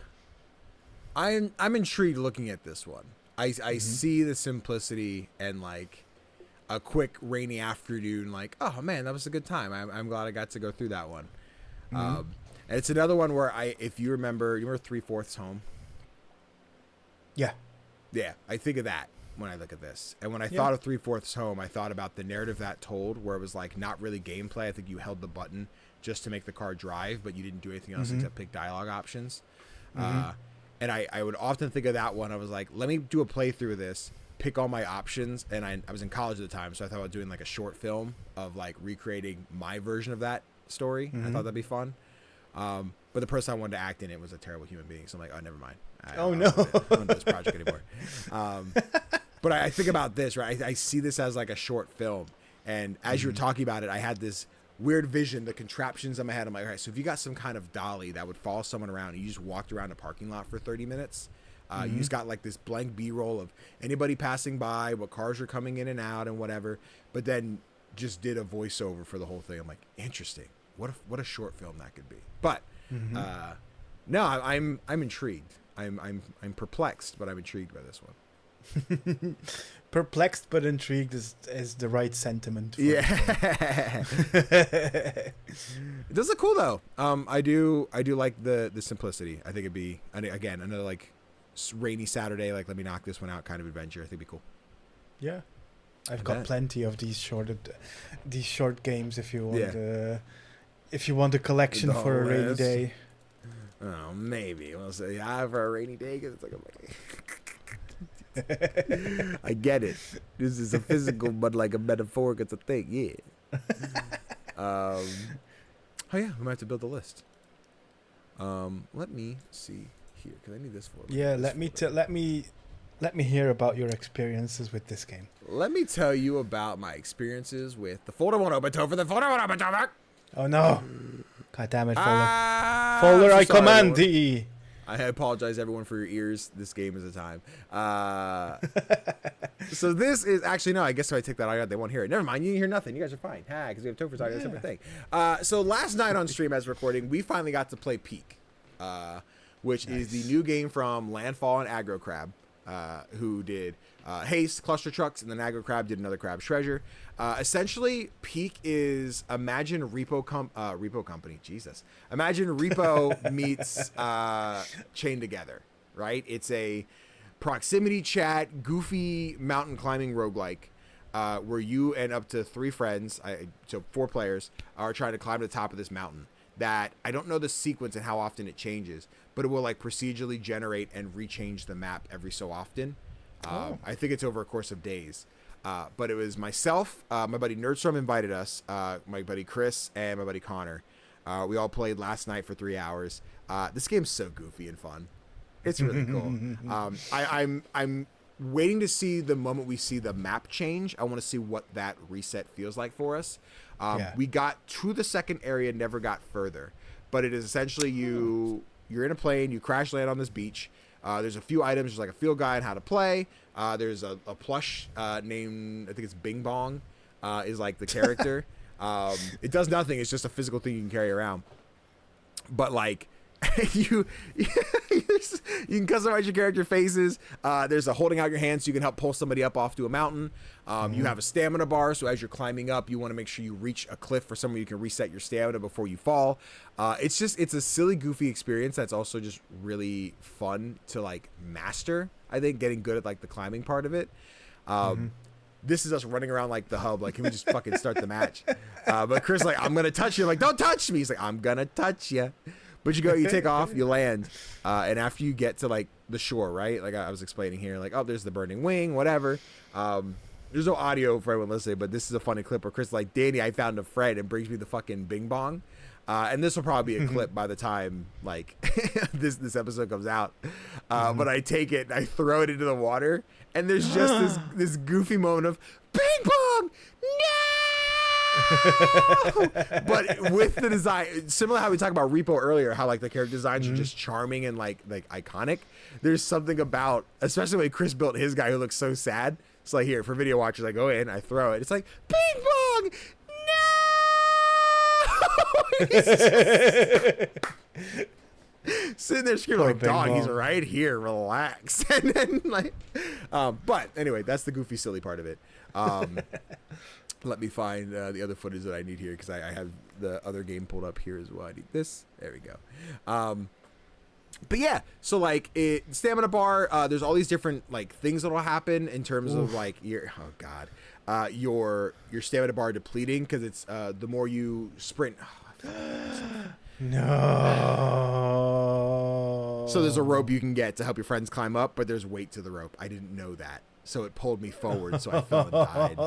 I'm intrigued looking at this one. I see the simplicity and like a quick rainy afternoon, like, oh man, that was a good time. I'm glad I got to go through that one. And it's another one where if you remember 3/4 Home. Yeah. Yeah, I think of that when I look at this. And when I thought of 3/4 Home, I thought about the narrative that told, where it was like not really gameplay. I think you held the button just to make the car drive, but you didn't do anything else except pick dialogue options. And I would often think of that one. I was like, let me do a playthrough of this, pick all my options. And I was in college at the time, so I thought about doing like a short film of like recreating my version of that story. I thought that'd be fun. But the person I wanted to act in it was a terrible human being. So I'm like, oh, never mind. I don't do this project anymore. But I think about this, right? I see this as like a short film. And as you were talking about it, I had this weird vision, the contraptions in my head. I'm like, all right, so if you got some kind of dolly that would follow someone around and you just walked around a parking lot for 30 minutes, you just got like this blank B-roll of anybody passing by, what cars are coming in and out and whatever, but then just did a voiceover for the whole thing. I'm like, interesting. What a short film that could be. But no, I'm intrigued. I'm perplexed, but I'm intrigued by this one. Perplexed but intrigued is the right sentiment. Yeah. It does look cool though. I do like the simplicity. I think it'd be again another like rainy Saturday, like let me knock this one out kind of adventure. I think it'd be cool. Yeah. I've got plenty of these short games if you want if you want a collection for a rainy day. Oh, maybe. We'll say for a rainy day because it's like I get it. This is a physical, but like a metaphoric. It's a thing. Yeah. Oh yeah, we might have to build a list. Let me see here because I need this for. Yeah, let me hear about your experiences with this game. Let me tell you about my experiences with the folder one open Tofr, the folder one open Tofr. Oh no! God damn it, Fuller! Fuller, I command thee. I apologize, everyone, for your ears. This game is a time. So this is actually no. I guess if I take that out, they won't hear it. Never mind. You hear nothing. You guys are fine. Because we have Tofr talking a separate thing. So last night on stream, as recording, we finally got to play Peak, which is the new game from Landfall and Aggro Crab, who did Haste, Cluster Trucks, and then Aggro Crab did another Crab's Treasure. Essentially, Peak is imagine R.E.P.O. Company. Jesus. Imagine R.E.P.O. meets Chained Together, right? It's a proximity chat, goofy mountain climbing roguelike where you and up to 3 friends, so 4 players, are trying to climb to the top of this mountain. that I don't know the sequence and how often it changes, but it will like procedurally generate and rechange the map every so often. I think it's over a course of days. But it was myself, my buddy Nerdstorm invited us, my buddy Chris, and my buddy Connor. We all played last night for 3 hours. This game's so goofy and fun. It's really cool. I'm waiting to see the moment we see the map change. I want to see what that reset feels like for us. We got to the second area, never got further. But it is essentially you're in a plane, you crash land on this beach. There's a few items. There's like a field guide on how to play. There's a plush named, I think it's Bing Bong, is like the character. It does nothing. It's just a physical thing you can carry around. But like you can customize your character faces. There's a holding out your hand so you can help pull somebody up off to a mountain. You have a stamina bar, so as you're climbing up, you want to make sure you reach a cliff or somewhere you can reset your stamina before you fall. It's a silly, goofy experience that's also just really fun to like master. I think getting good at like the climbing part of it. This is us running around like the hub. Like, can we just fucking start the match? But Chris like, I'm gonna touch you. I'm like, don't touch me. He's like, I'm gonna touch you. But you take off, you land, and after you get to like the shore, right? Like I was explaining here, like, oh, there's the burning wing, whatever. There's no audio for everyone listening, but this is a funny clip where Chris is like, Danny, I found a friend, and brings me the fucking Bing Bong. And this will probably be a clip by the time like this episode comes out. But I take it and I throw it into the water, and there's just this goofy moment of Bing Bong, no! But with the design, similar to how we talked about R.E.P.O earlier, how like the character designs are just charming and like iconic. There's something about, especially when Chris built his guy who looks so sad. It's like, here for video watchers, I go in, I throw it. It's like Bing Bong, sitting there screaming like, dog, he's right here, relax. And then like but anyway, that's the goofy silly part of it. Let me find the other footage that I need here, because I have the other game pulled up here as well. I need this. There we go. But yeah, so like stamina bar, there's all these different like things that'll happen in terms of like your stamina bar depleting, because it's the more you sprint. No. So there's a rope you can get to help your friends climb up, but there's weight to the rope. I didn't know that, so it pulled me forward, so I fell and died.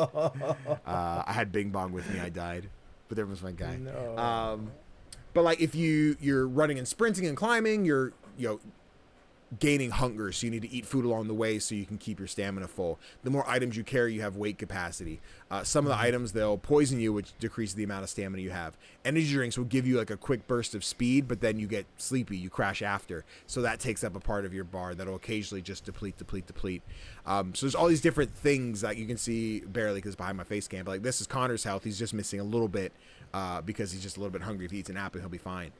I had Bing Bong with me. I died, but there was my guy. No. But like if you're running and sprinting and climbing, you're gaining hunger, so you need to eat food along the way so you can keep your stamina full. The more items you carry, you have weight capacity. Some of the items, they'll poison you, which decreases the amount of stamina you have. Energy drinks will give you like a quick burst of speed, but then you get sleepy, you crash after, so that takes up a part of your bar that'll occasionally just deplete. So there's all these different things that you can see barely because behind my face cam, but like this is Connor's health. He's just missing a little bit because he's just a little bit hungry. If he eats an apple, he'll be fine.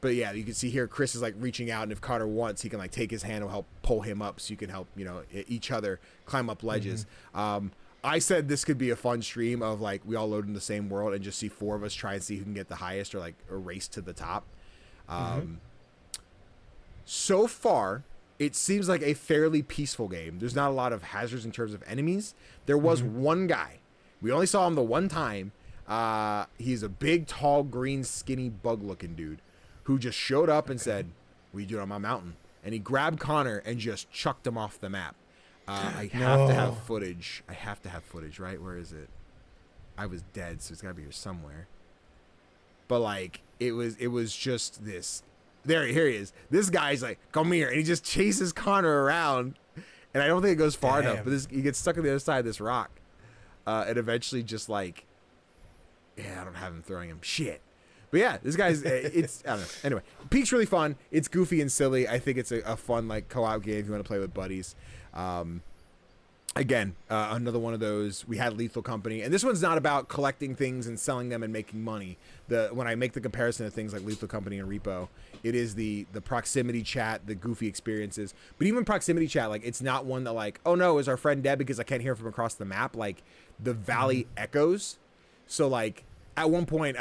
But yeah, you can see here Chris is like reaching out, and if Connor wants, he can like take his hand and help pull him up, so you can help each other climb up ledges. I said this could be a fun stream of like we all load in the same world and just see 4 of us try and see who can get the highest, or like a race to the top. So far, it seems like a fairly peaceful game. There's not a lot of hazards in terms of enemies. There was one guy. We only saw him the one time. He's a big, tall, green, skinny, bug-looking dude who just showed up and said, "What are you doing on my mountain?" And he grabbed Connor and just chucked him off the map. I have to have footage. Right? Where is it? I was dead, so it's got to be here somewhere. But like, it was just this. Here he is. This guy's like, "Come here," and he just chases Connor around. And I don't think it goes far enough, but he gets stuck on the other side of this rock. And eventually just like, I don't have him throwing him. Shit. But yeah, this guy's, I don't know. Anyway, Peak's really fun. It's goofy and silly. I think it's a fun like co-op game if you want to play with buddies. Again, another one of those. We had Lethal Company, and this one's not about collecting things and selling them and making money. When I make the comparison of things like Lethal Company and R.E.P.O, it is the proximity chat, the goofy experiences. But even proximity chat, like it's not one that like, oh no, is our friend dead because I can't hear from across the map? Like the valley echoes. So like at one point,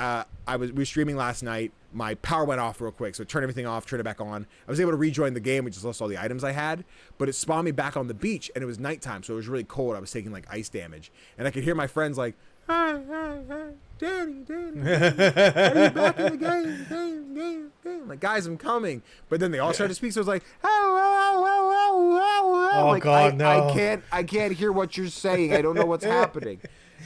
we were streaming last night. My power went off real quick, so turn everything off, turn it back on. I was able to rejoin the game, which just lost all the items I had, but it spawned me back on the beach, and it was nighttime, so it was really cold. I was taking like ice damage, and I could hear my friends like, Danny, are you back in the game? Like, guys, I'm coming. But then they all start to speak, so it's like, oh like, God, no. I can't hear what you're saying. I don't know what's happening.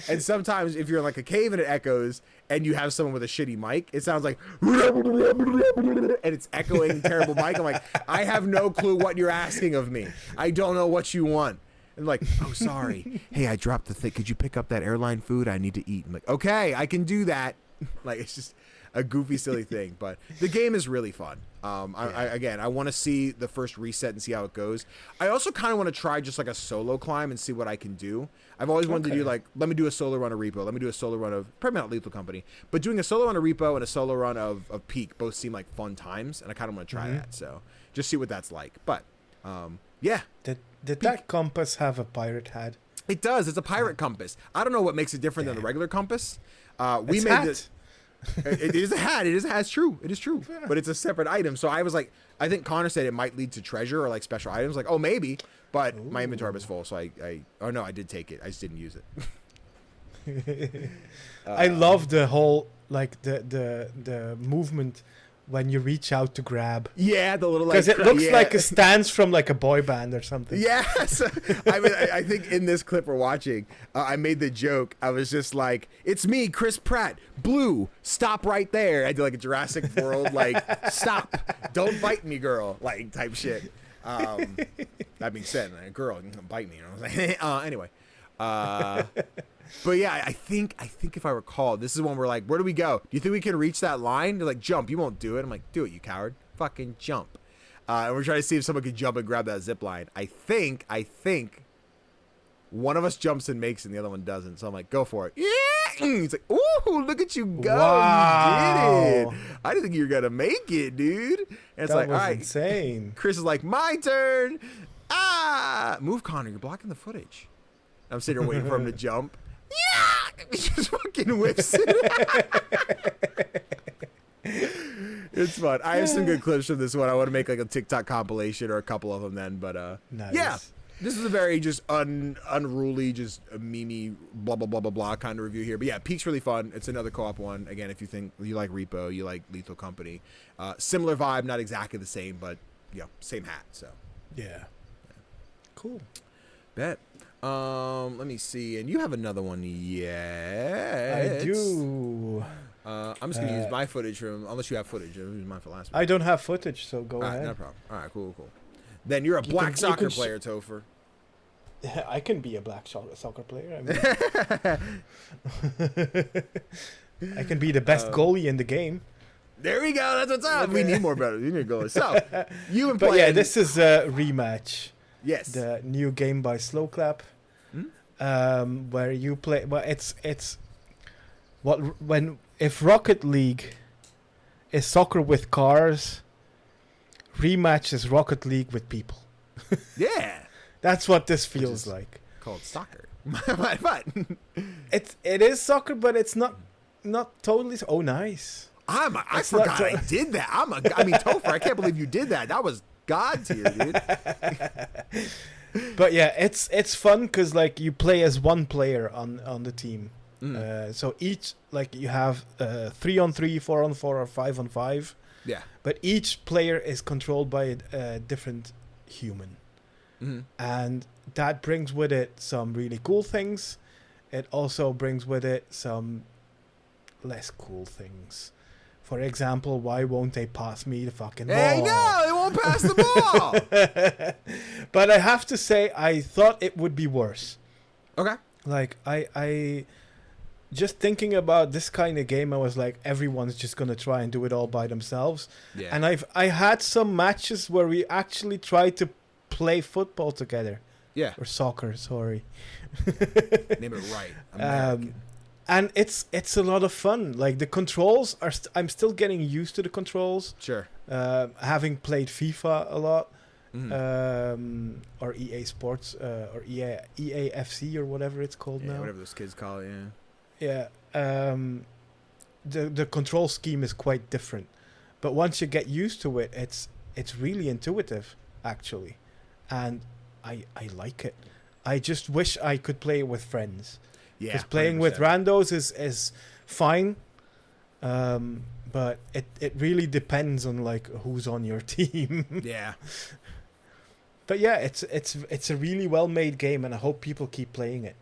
And sometimes if you're in like a cave and it echoes, and you have someone with a shitty mic, it sounds like, and it's echoing terrible mic. I'm like, I have no clue what you're asking of me. I don't know what you want. And like, oh, sorry. Hey, I dropped the thing. Could you pick up that airline food? I need to eat. I'm like, okay, I can do that. Like, it's just a goofy, silly thing. But the game is really fun. I want to see the first reset and see how it goes. I also kind of want to try just like a solo climb and see what I can do. I've always wanted to do like, let me do a solo run of R.E.P.O. Let me do a solo run of, probably not Lethal Company, but doing a solo run of R.E.P.O. and a solo run of Peak both seem like fun times. And I kind of want to try that. So just see what that's like. But yeah. Did that compass have a pirate hat? It does. It's a pirate compass. I don't know what makes it different than the regular compass. We it's made hat. this. It is a hat. It is a hat. It's true. It is true. Yeah. But it's a separate item. So I was like, I think Connor said it might lead to treasure or like special items. Like, oh, maybe. But my inventory was full. So oh no, I did take it. I just didn't use it. I love the whole, like the movement when you reach out to grab. Yeah, the little like, because it looks like a stance from like a boy band or something. Yes. I mean, I think in this clip we're watching, I made the joke. I was just like, "It's me, Chris Pratt. Blue, stop right there." I did like a Jurassic World, like, "Stop, don't bite me, girl," like type shit. That being said, a girl can bite me. You know what I'm saying? Anyway. But yeah, I think if I recall, this is when we're like, where do we go? Do you think we can reach that line? They're like, jump. You won't do it. I'm like, do it, you coward. Fucking jump. And we're trying to see if someone could jump and grab that zip line. I think one of us jumps and makes it and the other one doesn't. So I'm like, go for it. Yeah. He's like, ooh, look at you go. Wow. You did it. I didn't think you were going to make it, dude. And it's that like, was all right. insane. Chris is like, my turn. Move, Connor. You're blocking the footage. I'm sitting here waiting for him to jump. Yeah! He just fucking whips it. It's fun. I have some good clips from this one. I want to make like a TikTok compilation or a couple of them then. But nice. Yeah, this is a very just unruly, just a meme blah, blah, blah, blah, blah kind of review here. But yeah, Peak's really fun. It's another co-op one. Again, if you think you like R.E.P.O., you like Lethal Company. Similar vibe, not exactly the same, but yeah, same hat. So yeah. Cool. Bet. Let me see. And you have another one. Yeah. I do. I'm just going to use my footage from, unless you have footage. I'll use mine for last one. I don't have footage, so go ahead. No problem. All right, cool. Then you're a black soccer player, Tofr. I can be a black soccer player. I mean, I can be the best goalie in the game. There we go. That's what's up. We need more better. We need goalies. So, you and But yeah, this is Rematch. Yes. The new game by Slow Clap. Where you play, well, it's what if Rocket League is soccer with cars, Rematch is Rocket League with people. Yeah, that's what this feels like. Called soccer, but it is soccer, but it's not totally. Oh, nice! I forgot I did that. I mean, Tofr, I can't believe you did that. That was God tier, dude. But yeah, it's fun because like you play as one player on the team. So each, like, you have 3-on-3, 4-on-4, or 5-on-5. Yeah. But each player is controlled by a different human. And that brings with it some really cool things. It also brings with it some less cool things. For example, why won't they pass me the fucking ball? Hey, no, they won't pass the ball. But I have to say, I thought it would be worse. Okay. Like, I just thinking about this kind of game, I was like, everyone's just going to try and do it all by themselves. Yeah. And I had some matches where we actually tried to play football together. Yeah. Or soccer, sorry. Name it right. American. And it's a lot of fun. Like, the controls are... I'm still getting used to the controls. Sure. Having played FIFA a lot. Or EA Sports. Or EA FC or whatever it's called now. Whatever those kids call it, yeah. Yeah. The control scheme is quite different. But once you get used to it, it's really intuitive, actually. And I like it. I just wish I could play it with friends. Yeah, because playing with 100%. randos is fine, but it really depends on like who's on your team. Yeah. But yeah, it's a really well made game, and I hope people keep playing it.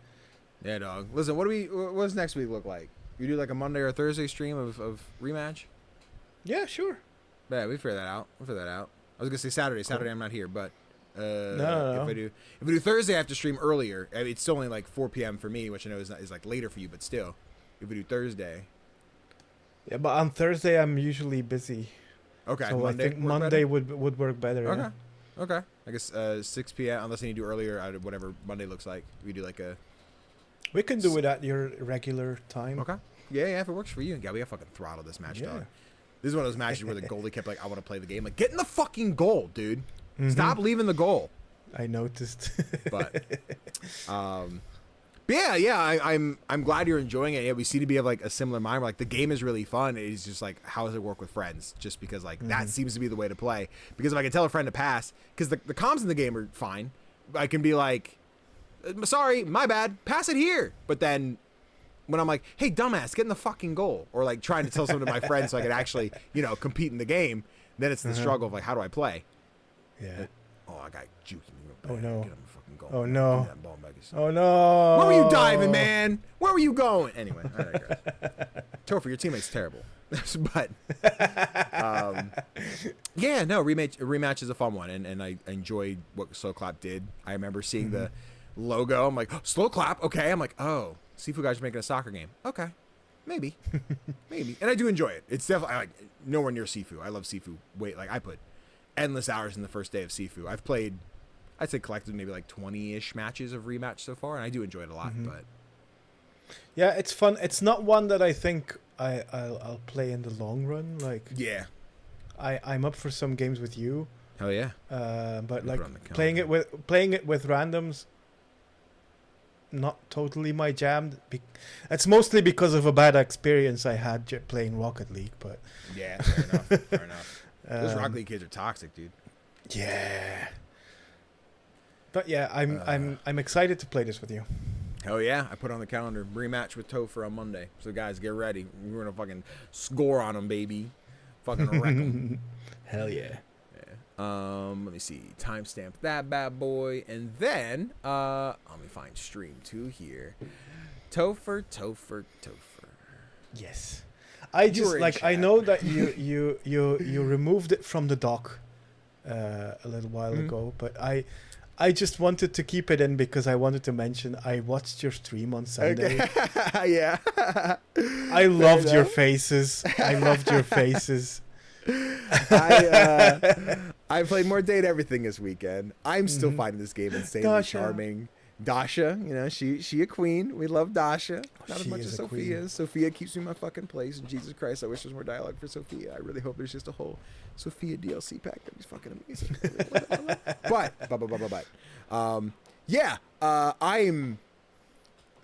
Yeah, dog. Listen, what does next week look like? You do like a Monday or Thursday stream of Rematch? Yeah, sure. Yeah, we figure that out. I was gonna say Saturday. Saturday I'm not here, but No. if I do Thursday, I have to stream earlier. I mean, it's still only like 4 p.m. for me, which I know is like later for you, but still, if we do Thursday, Yeah, but on Thursday I'm usually busy. okay. So Monday I think work Monday better? would work better. Okay. Yeah. Okay. I guess 6 p.m. Unless you need to do earlier, whatever Monday looks like. We do like a. We can do it at your regular time. Okay. Yeah. If it works for you, yeah, we got fucking throttle this match, dog. This is one of those matches where the goalie kept like, "I want to play the game." Like, get in the fucking goal, dude. Mhm. Stop leaving the goal. I noticed. But I'm glad you're enjoying it. Yeah, we seem to be of like a similar mind. Where, like the game is really fun. It's just like, how does it work with friends? Just because like that seems to be the way to play. Because if I can tell a friend to pass, because the comms in the game are fine, I can be like, sorry, my bad, pass it here. But then when I'm like, hey, dumbass, get in the fucking goal, or like trying to tell something to my friends so I can actually, compete in the game, then it's the struggle of like, how do I play? Yeah. Oh, I got juking. Oh, no. Get him the fucking goal. Oh, no. Give that ball back. Oh no! Where were you diving, man? Where were you going? Anyway, I digress. Tofr, your teammate's terrible. But yeah, no, rematch is a fun one, and I enjoyed what Slow Clap did. I remember seeing the logo. I'm like, oh, Slow Clap, okay. I'm like, oh, Sifu guys are making a soccer game. Okay, maybe, and I do enjoy it. It's definitely like nowhere near Sifu. I love Sifu. I put endless hours in the first day of Sifu. I've played, I'd say collectively maybe like 20-ish matches of Rematch so far, and I do enjoy it a lot. But yeah, it's fun. It's not one that I think I'll play in the long run. Like, yeah, I'm up for some games with you. hell yeah. But Put like it on the playing it with randoms, not totally my jam. It's mostly because of a bad experience I had playing Rocket League. But Yeah, fair enough. Fair enough. Those Rocket League kids are toxic, dude. yeah. But yeah, I'm excited to play this with you. Hell yeah, I put on the calendar Rematch with Tofr on Monday. So guys, get ready. We're gonna fucking score on them, baby. Fucking wreck them. Hell yeah. Let me see. Timestamp that bad boy, and then let me find stream 2 here. Tofr. Yes. I just like I know that you removed it from the doc a little while ago, but I just wanted to keep it in because I wanted to mention I watched your stream on Sunday. Okay. Yeah. I loved your faces. I loved your faces. I played more Date Everything this weekend. I'm still finding this game insanely Dasha. charming. Dasha, she a queen. We love Dasha. Not as She much is as a Sophia. queen. Sophia keeps me in my fucking place. And Jesus Christ, I wish there was more dialogue for Sophia. I really hope there's just a whole Sophia DLC pack. That'd be fucking amazing. I'm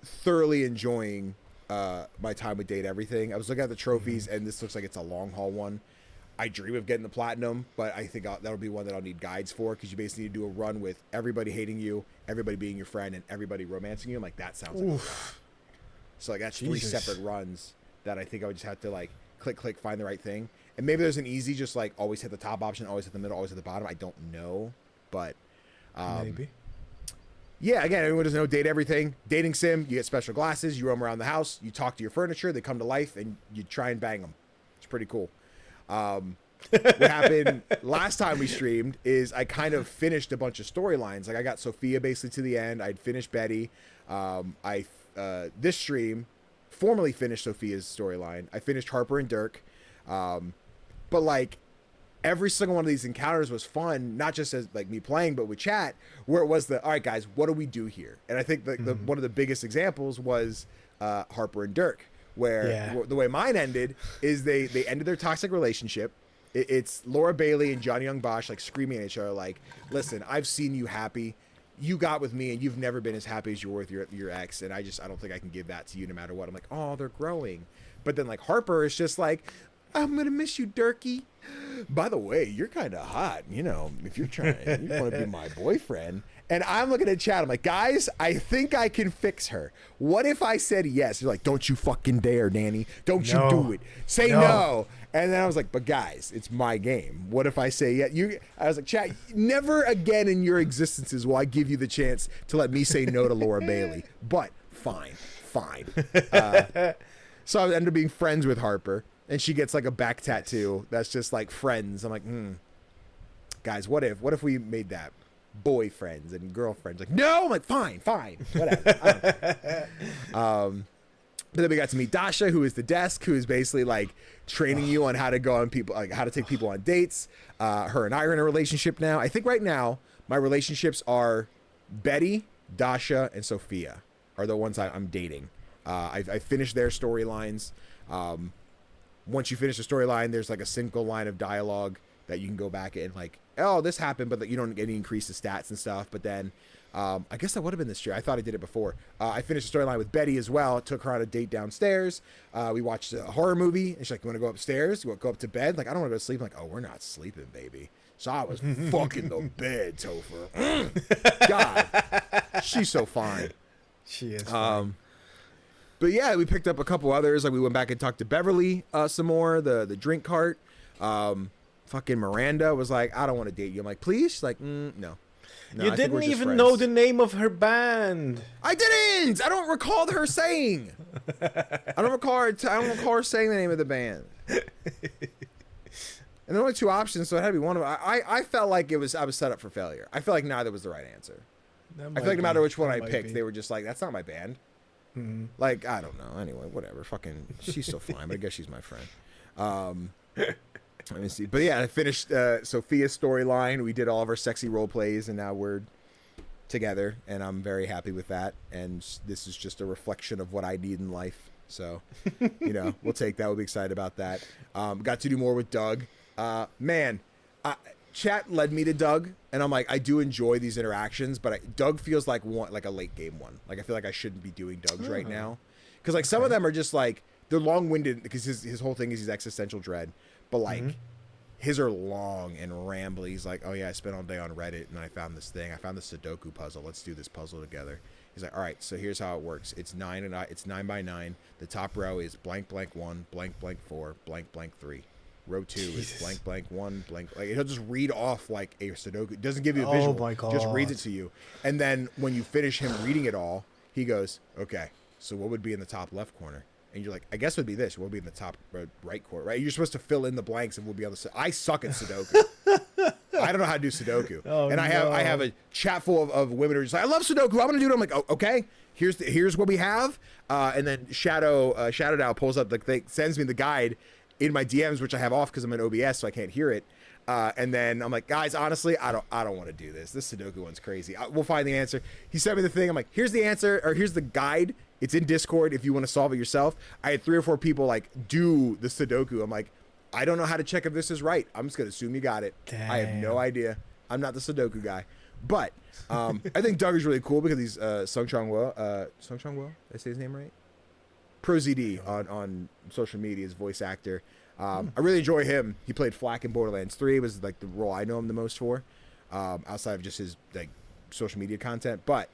thoroughly enjoying my time with Date Everything. I was looking at the trophies, and this looks like it's a long haul one. I dream of getting the platinum, but I think that'll be one that I'll need guides for, because you basically need to do a run with everybody hating you, everybody being your friend, and everybody romancing you. I'm like, that sounds like so like that's Jesus. 3 separate runs that I think I would just have to like click, find the right thing. And maybe there's an easy just like always hit the top option, always hit the middle, always hit the bottom. I don't know, but Maybe. yeah, again, everyone doesn't know Date Everything. Dating sim, you get special glasses, you roam around the house, you talk to your furniture, they come to life, and you try and bang them. It's pretty cool. What happened last time we streamed is I kind of finished a bunch of storylines. Like I got Sophia basically to the end. I'd finished Betty. This stream formally finished Sophia's storyline. I finished Harper and Dirk. But like every single one of these encounters was fun, not just as like me playing, but with chat, where it was all right, guys, what do we do here? And I think the one of the biggest examples was Harper and Dirk, where the way mine ended is they ended their toxic relationship. It's Laura Bailey and Johnny Young Bosch like screaming at each other like, listen, I've seen you happy. You got with me and you've never been as happy as you were with your ex, and I don't think I can give that to you no matter what. I'm like, oh, they're growing. But then like Harper is just like, I'm gonna miss you, Dirky. By the way, you're kind of hot, if you're trying, you want to be my boyfriend. And I'm looking at chat. I'm like, guys, I think I can fix her. What if I said yes? You're like, don't you fucking dare, Danny. Don't you do it. Say no. And then I was like, but guys, it's my game. What if I say yeah? I was like, chat, never again in your existences will I give you the chance to let me say no to Laura Bailey. But fine. So I ended up being friends with Harper. And she gets like a back tattoo that's just like friends. I'm like, guys, what if we made that boyfriends and girlfriends? Like, no. I'm like, fine, whatever. But then we got to meet Dasha, who is the desk, who is basically like training you on how to go on people, like how to take people on dates. Her and I are in a relationship now. I think right now my relationships are Betty, Dasha, and Sophia are the ones I'm dating. I finished their storylines. Once you finish the storyline, there's like a single line of dialogue that you can go back and like, oh, this happened, but you don't get any increase the stats and stuff. But then I guess that would have been this year. I thought I did it before. I finished the storyline with Betty as well. Took her on a date downstairs. We watched a horror movie. And she's like, you want to go upstairs? You want to go up to bed? Like, I don't want to go to sleep. I'm like, oh, we're not sleeping, baby. So I was fucking the bed, Tofr. God, she's so fine. She is fine. But yeah, we picked up a couple others. Like we went back and talked to Beverly some more, the drink cart. Fucking Miranda was like, I don't want to date you. I'm like, please? She's like, no. You didn't even know the name of her band. I didn't. I don't recall her saying. I don't recall her saying the name of the band. And there were only two options, so it had to be one of them. I felt like I was set up for failure. I feel like neither was the right answer. I feel like no matter which one I picked, they were just like, that's not my band. Mm-hmm. Like, I don't know. Anyway, whatever. Fucking, she's so fine, but I guess she's my friend. Let me see. But yeah, I finished Sophia's storyline. We did all of our sexy role plays, and now we're together, and I'm very happy with that. And this is just a reflection of what I need in life. So, we'll take that. We'll be excited about that. Got to do more with Doug. Chat led me to Doug, and I'm like, I do enjoy these interactions, but Doug feels like a late game one. Like I feel like I shouldn't be doing Doug's right now, because like some of them are just like they're long-winded because his whole thing is he's existential dread, but like his are long and rambly. He's like, oh yeah, I spent all day on Reddit and I found this thing. I found this Sudoku puzzle. Let's do this puzzle together. He's like, all right, so here's how it works. It's 9 by 9. The top row is blank blank 1 blank blank 4 blank blank 3. Row 2 is blank blank 1 blank. Like he'll just read off like a Sudoku. It doesn't give you a visual. Oh my God. Just reads it to you. And then when you finish him reading it all, he goes, okay, so what would be in the top left corner? And you're like, I guess it would be this. What would be in the top right corner, right? You're supposed to fill in the blanks and we'll be able to. I suck at Sudoku. I don't know how to do Sudoku. I have a chat full of women who are just like, I love Sudoku. I'm gonna do it. I'm like, oh, okay. Here's what we have. And then Shadow Dow pulls up the thing, sends me the guide in my DMs, which I have off because I'm in OBS, so I can't hear it. And then I'm like, guys, honestly, I don't want to do this. This Sudoku one's crazy. We'll find the answer. He sent me the thing. I'm like, here's the answer, or here's the guide. It's in Discord if you want to solve it yourself. I had 3 or 4 people like do the Sudoku. I'm like, I don't know how to check if this is right. I'm just gonna assume you got it. Damn. I have no idea. I'm not the Sudoku guy. But I think Doug is really cool because he's Sung Chong Wo. Did I say his name right? ProZD on social media, his voice actor. I really enjoy him. He played Flack in Borderlands 3. It was like the role I know him the most for, outside of just his like social media content. But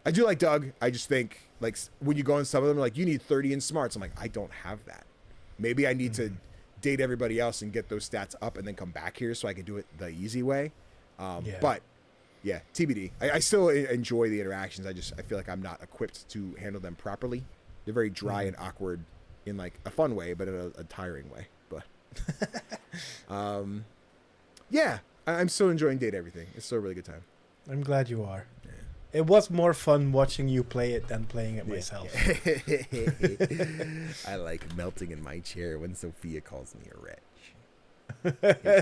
I do like Doug. I just think like when you go in some of them, like you need 30 in smarts. I'm like, I don't have that. Maybe I need to date everybody else and get those stats up and then come back here so I can do it the easy way. But yeah, TBD. I still enjoy the interactions. I feel like I'm not equipped to handle them properly. They're very dry and awkward in like a fun way, but in a tiring way. But yeah, I'm still enjoying Date Everything. It's still a really good time. I'm glad you are. Yeah. It was more fun watching you play it than playing it myself. I like melting in my chair when Sophia calls me a wretch.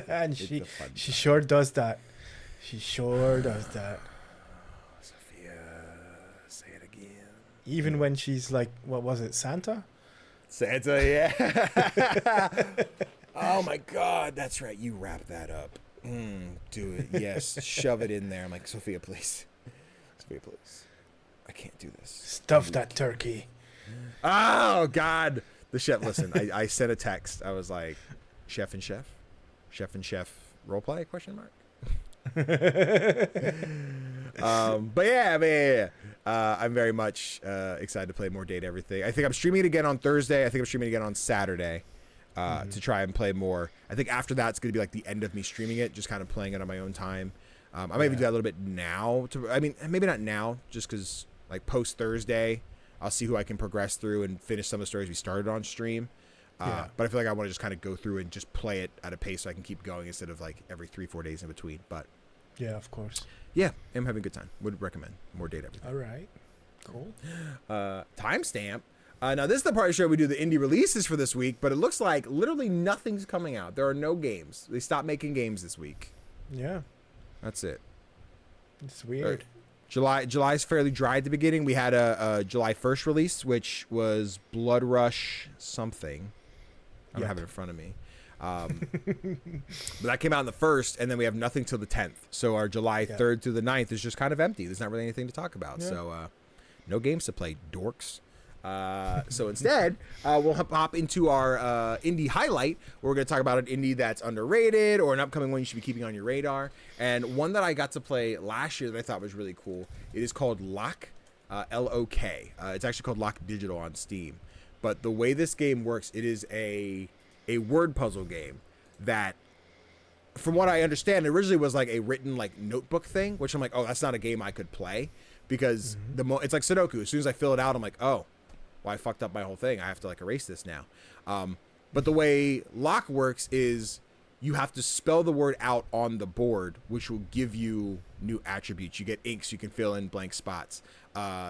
And she sure does that. She sure does that. Sophia, say it again. Even when she's like, what was it, Santa? Santa, yeah. Oh my God, that's right. You wrap that up. Do it. Yes, shove it in there. I'm like, Sophia, please. Sophia, please. I can't do this. Stuff that turkey. Oh God, the chef. Listen, I sent a text. I was like, chef and chef roleplay ? But yeah. I'm very much excited to play more Date Everything. I think I'm streaming it again on Thursday. I think I'm streaming it again on Saturday to try and play more. I think after that, it's going to be like the end of me streaming it, just kind of playing it on my own time. I might even do that a little bit now. Maybe not now, just because like post Thursday, I'll see who I can progress through and finish some of the stories we started on stream. But I feel like I want to just kind of go through and just play it at a pace so I can keep going instead of like every 3-4 days in between. But yeah, of course. Yeah, I'm having a good time. Would recommend more Date Everything. All right. Cool. Timestamp. Now, this is the part of the show we do the indie releases for this week, but it looks like literally nothing's coming out. There are no games. They stopped making games this week. Yeah. That's it. It's weird. July's fairly dry at the beginning. We had a July 1st release, which was Blood Rush something. I don't have it in front of me. But that came out on the 1st, and then we have nothing till the 10th. So our July 3rd through the 9th is just kind of empty. There's not really anything to talk about. Yeah. So no games to play, dorks. So instead, we'll hop into our indie highlight, where we're going to talk about an indie that's underrated or an upcoming one you should be keeping on your radar. And one that I got to play last year that I thought was really cool. It is called Lock, L-O-K. It's actually called Lock Digital on Steam. But the way this game works, it is a word puzzle game that, from what I understand, originally was like a written like notebook thing, which I'm like, oh, that's not a game I could play, because it's like Sudoku. As soon as I fill it out, I'm like, oh, well, I fucked up my whole thing. I have to like erase this now. But the way Lock works is you have to spell the word out on the board, which will give you new attributes. You get inks, you can fill in blank spots.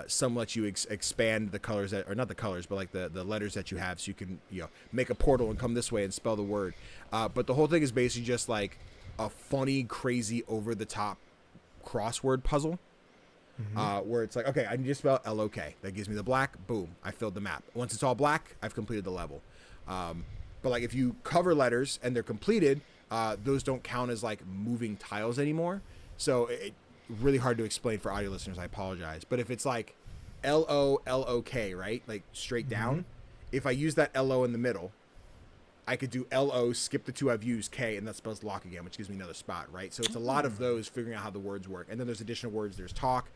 Some let you expand the colors or not the colors, but like the letters that you have, so you can make a portal and come this way and spell the word. But the whole thing is basically just like a funny, crazy, over the top crossword puzzle. Where it's like, okay, I need to spell L-O-K. That gives me the black. Boom, I filled the map. Once it's all black, I've completed the level. But like if you cover letters and they're completed, those don't count as like moving tiles anymore. So it's really hard to explain for audio listeners. I apologize. But if it's like L-O-L-O-K, right? Like straight down. If I use that L-O in the middle, I could do L-O, skip the two I've used, K, and that spells lock again, which gives me another spot, right? So it's a lot of those, figuring out how the words work. And then there's additional words. There's talk.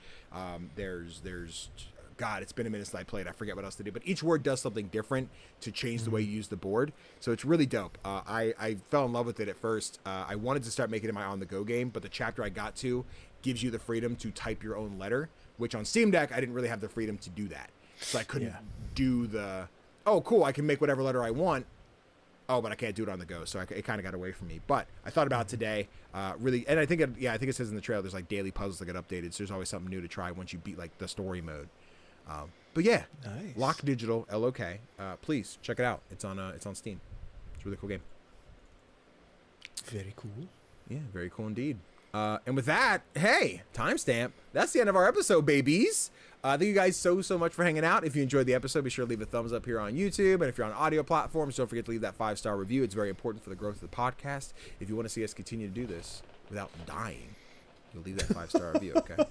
There's God, it's been a minute since I played. I forget what else to do. But each word does something different to change the way you use the board. So it's really dope. I fell in love with it at first. I wanted to start making it my on-the-go game, but the chapter I got to gives you the freedom to type your own letter, which on Steam Deck, I didn't really have the freedom to do that. So I couldn't do the, oh, cool, I can make whatever letter I want. Oh, but I can't do it on the go, so it kind of got away from me. But I thought about it today, really, and I think it says in the trailer there's like daily puzzles that get updated, so there's always something new to try once you beat like the story mode. But yeah, nice. Lock Digital, L-O-K. Please check it out. It's on Steam. It's a really cool game. Very cool. Yeah, very cool indeed. And with that, hey, timestamp. That's the end of our episode, babies. Thank you guys so much for hanging out. If you enjoyed the episode, be sure to leave a thumbs up here on YouTube. And if you're on audio platforms, don't forget to leave that 5-star review. It's very important for the growth of the podcast. If you want to see us continue to do this without dying, you'll leave that 5-star review, okay?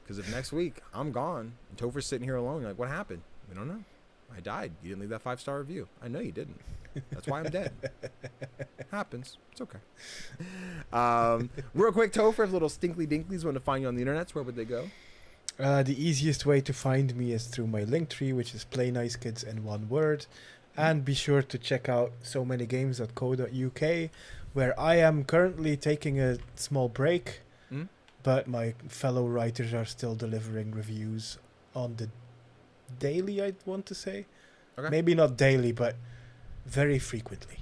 Because if next week I'm gone and Tofr's sitting here alone, you're like, what happened? We don't know. I died. You didn't leave that 5-star review. I know you didn't. That's why I'm dead. Happens. It's okay. Real quick, Tofr, if little stinkly dinklies want to find you on the internet, where would they go? The easiest way to find me is through my link tree, which is Play Nice Kids in one word. And be sure to check out somanygames.co.uk, where I am currently taking a small break, but my fellow writers are still delivering reviews on the daily, I'd want to say. Okay. Maybe not daily, but very frequently.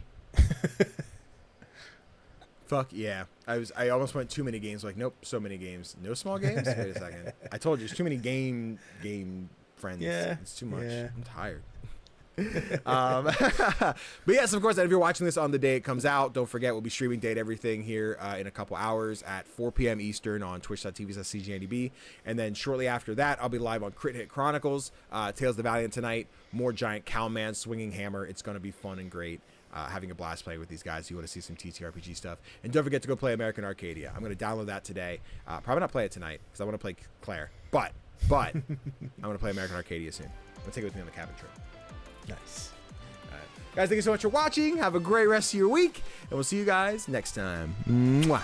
Fuck yeah. I almost went too many games. Like, nope, so many games. No small games? Wait a second. I told you, there's too many game friends. Yeah. It's too much. Yeah. I'm tired. But yes, of course, if you're watching this on the day it comes out, don't forget we'll be streaming Date Everything here in a couple hours at 4 p.m. Eastern on twitch.tv/CGDannyB. And then shortly after that, I'll be live on Crit Hit Chronicles, Tales of the Valiant tonight, more giant cowman swinging hammer. It's going to be fun and great. Having a blast playing with these guys. You want to see some TTRPG stuff. And don't forget to go play American Arcadia. I'm going to download that today. Probably not play it tonight because I want to play Clair. But I'm going to play American Arcadia soon. I'm going to take it with me on the cabin trip. Nice. All right. Guys, thank you so much for watching. Have a great rest of your week. And we'll see you guys next time. Mwah.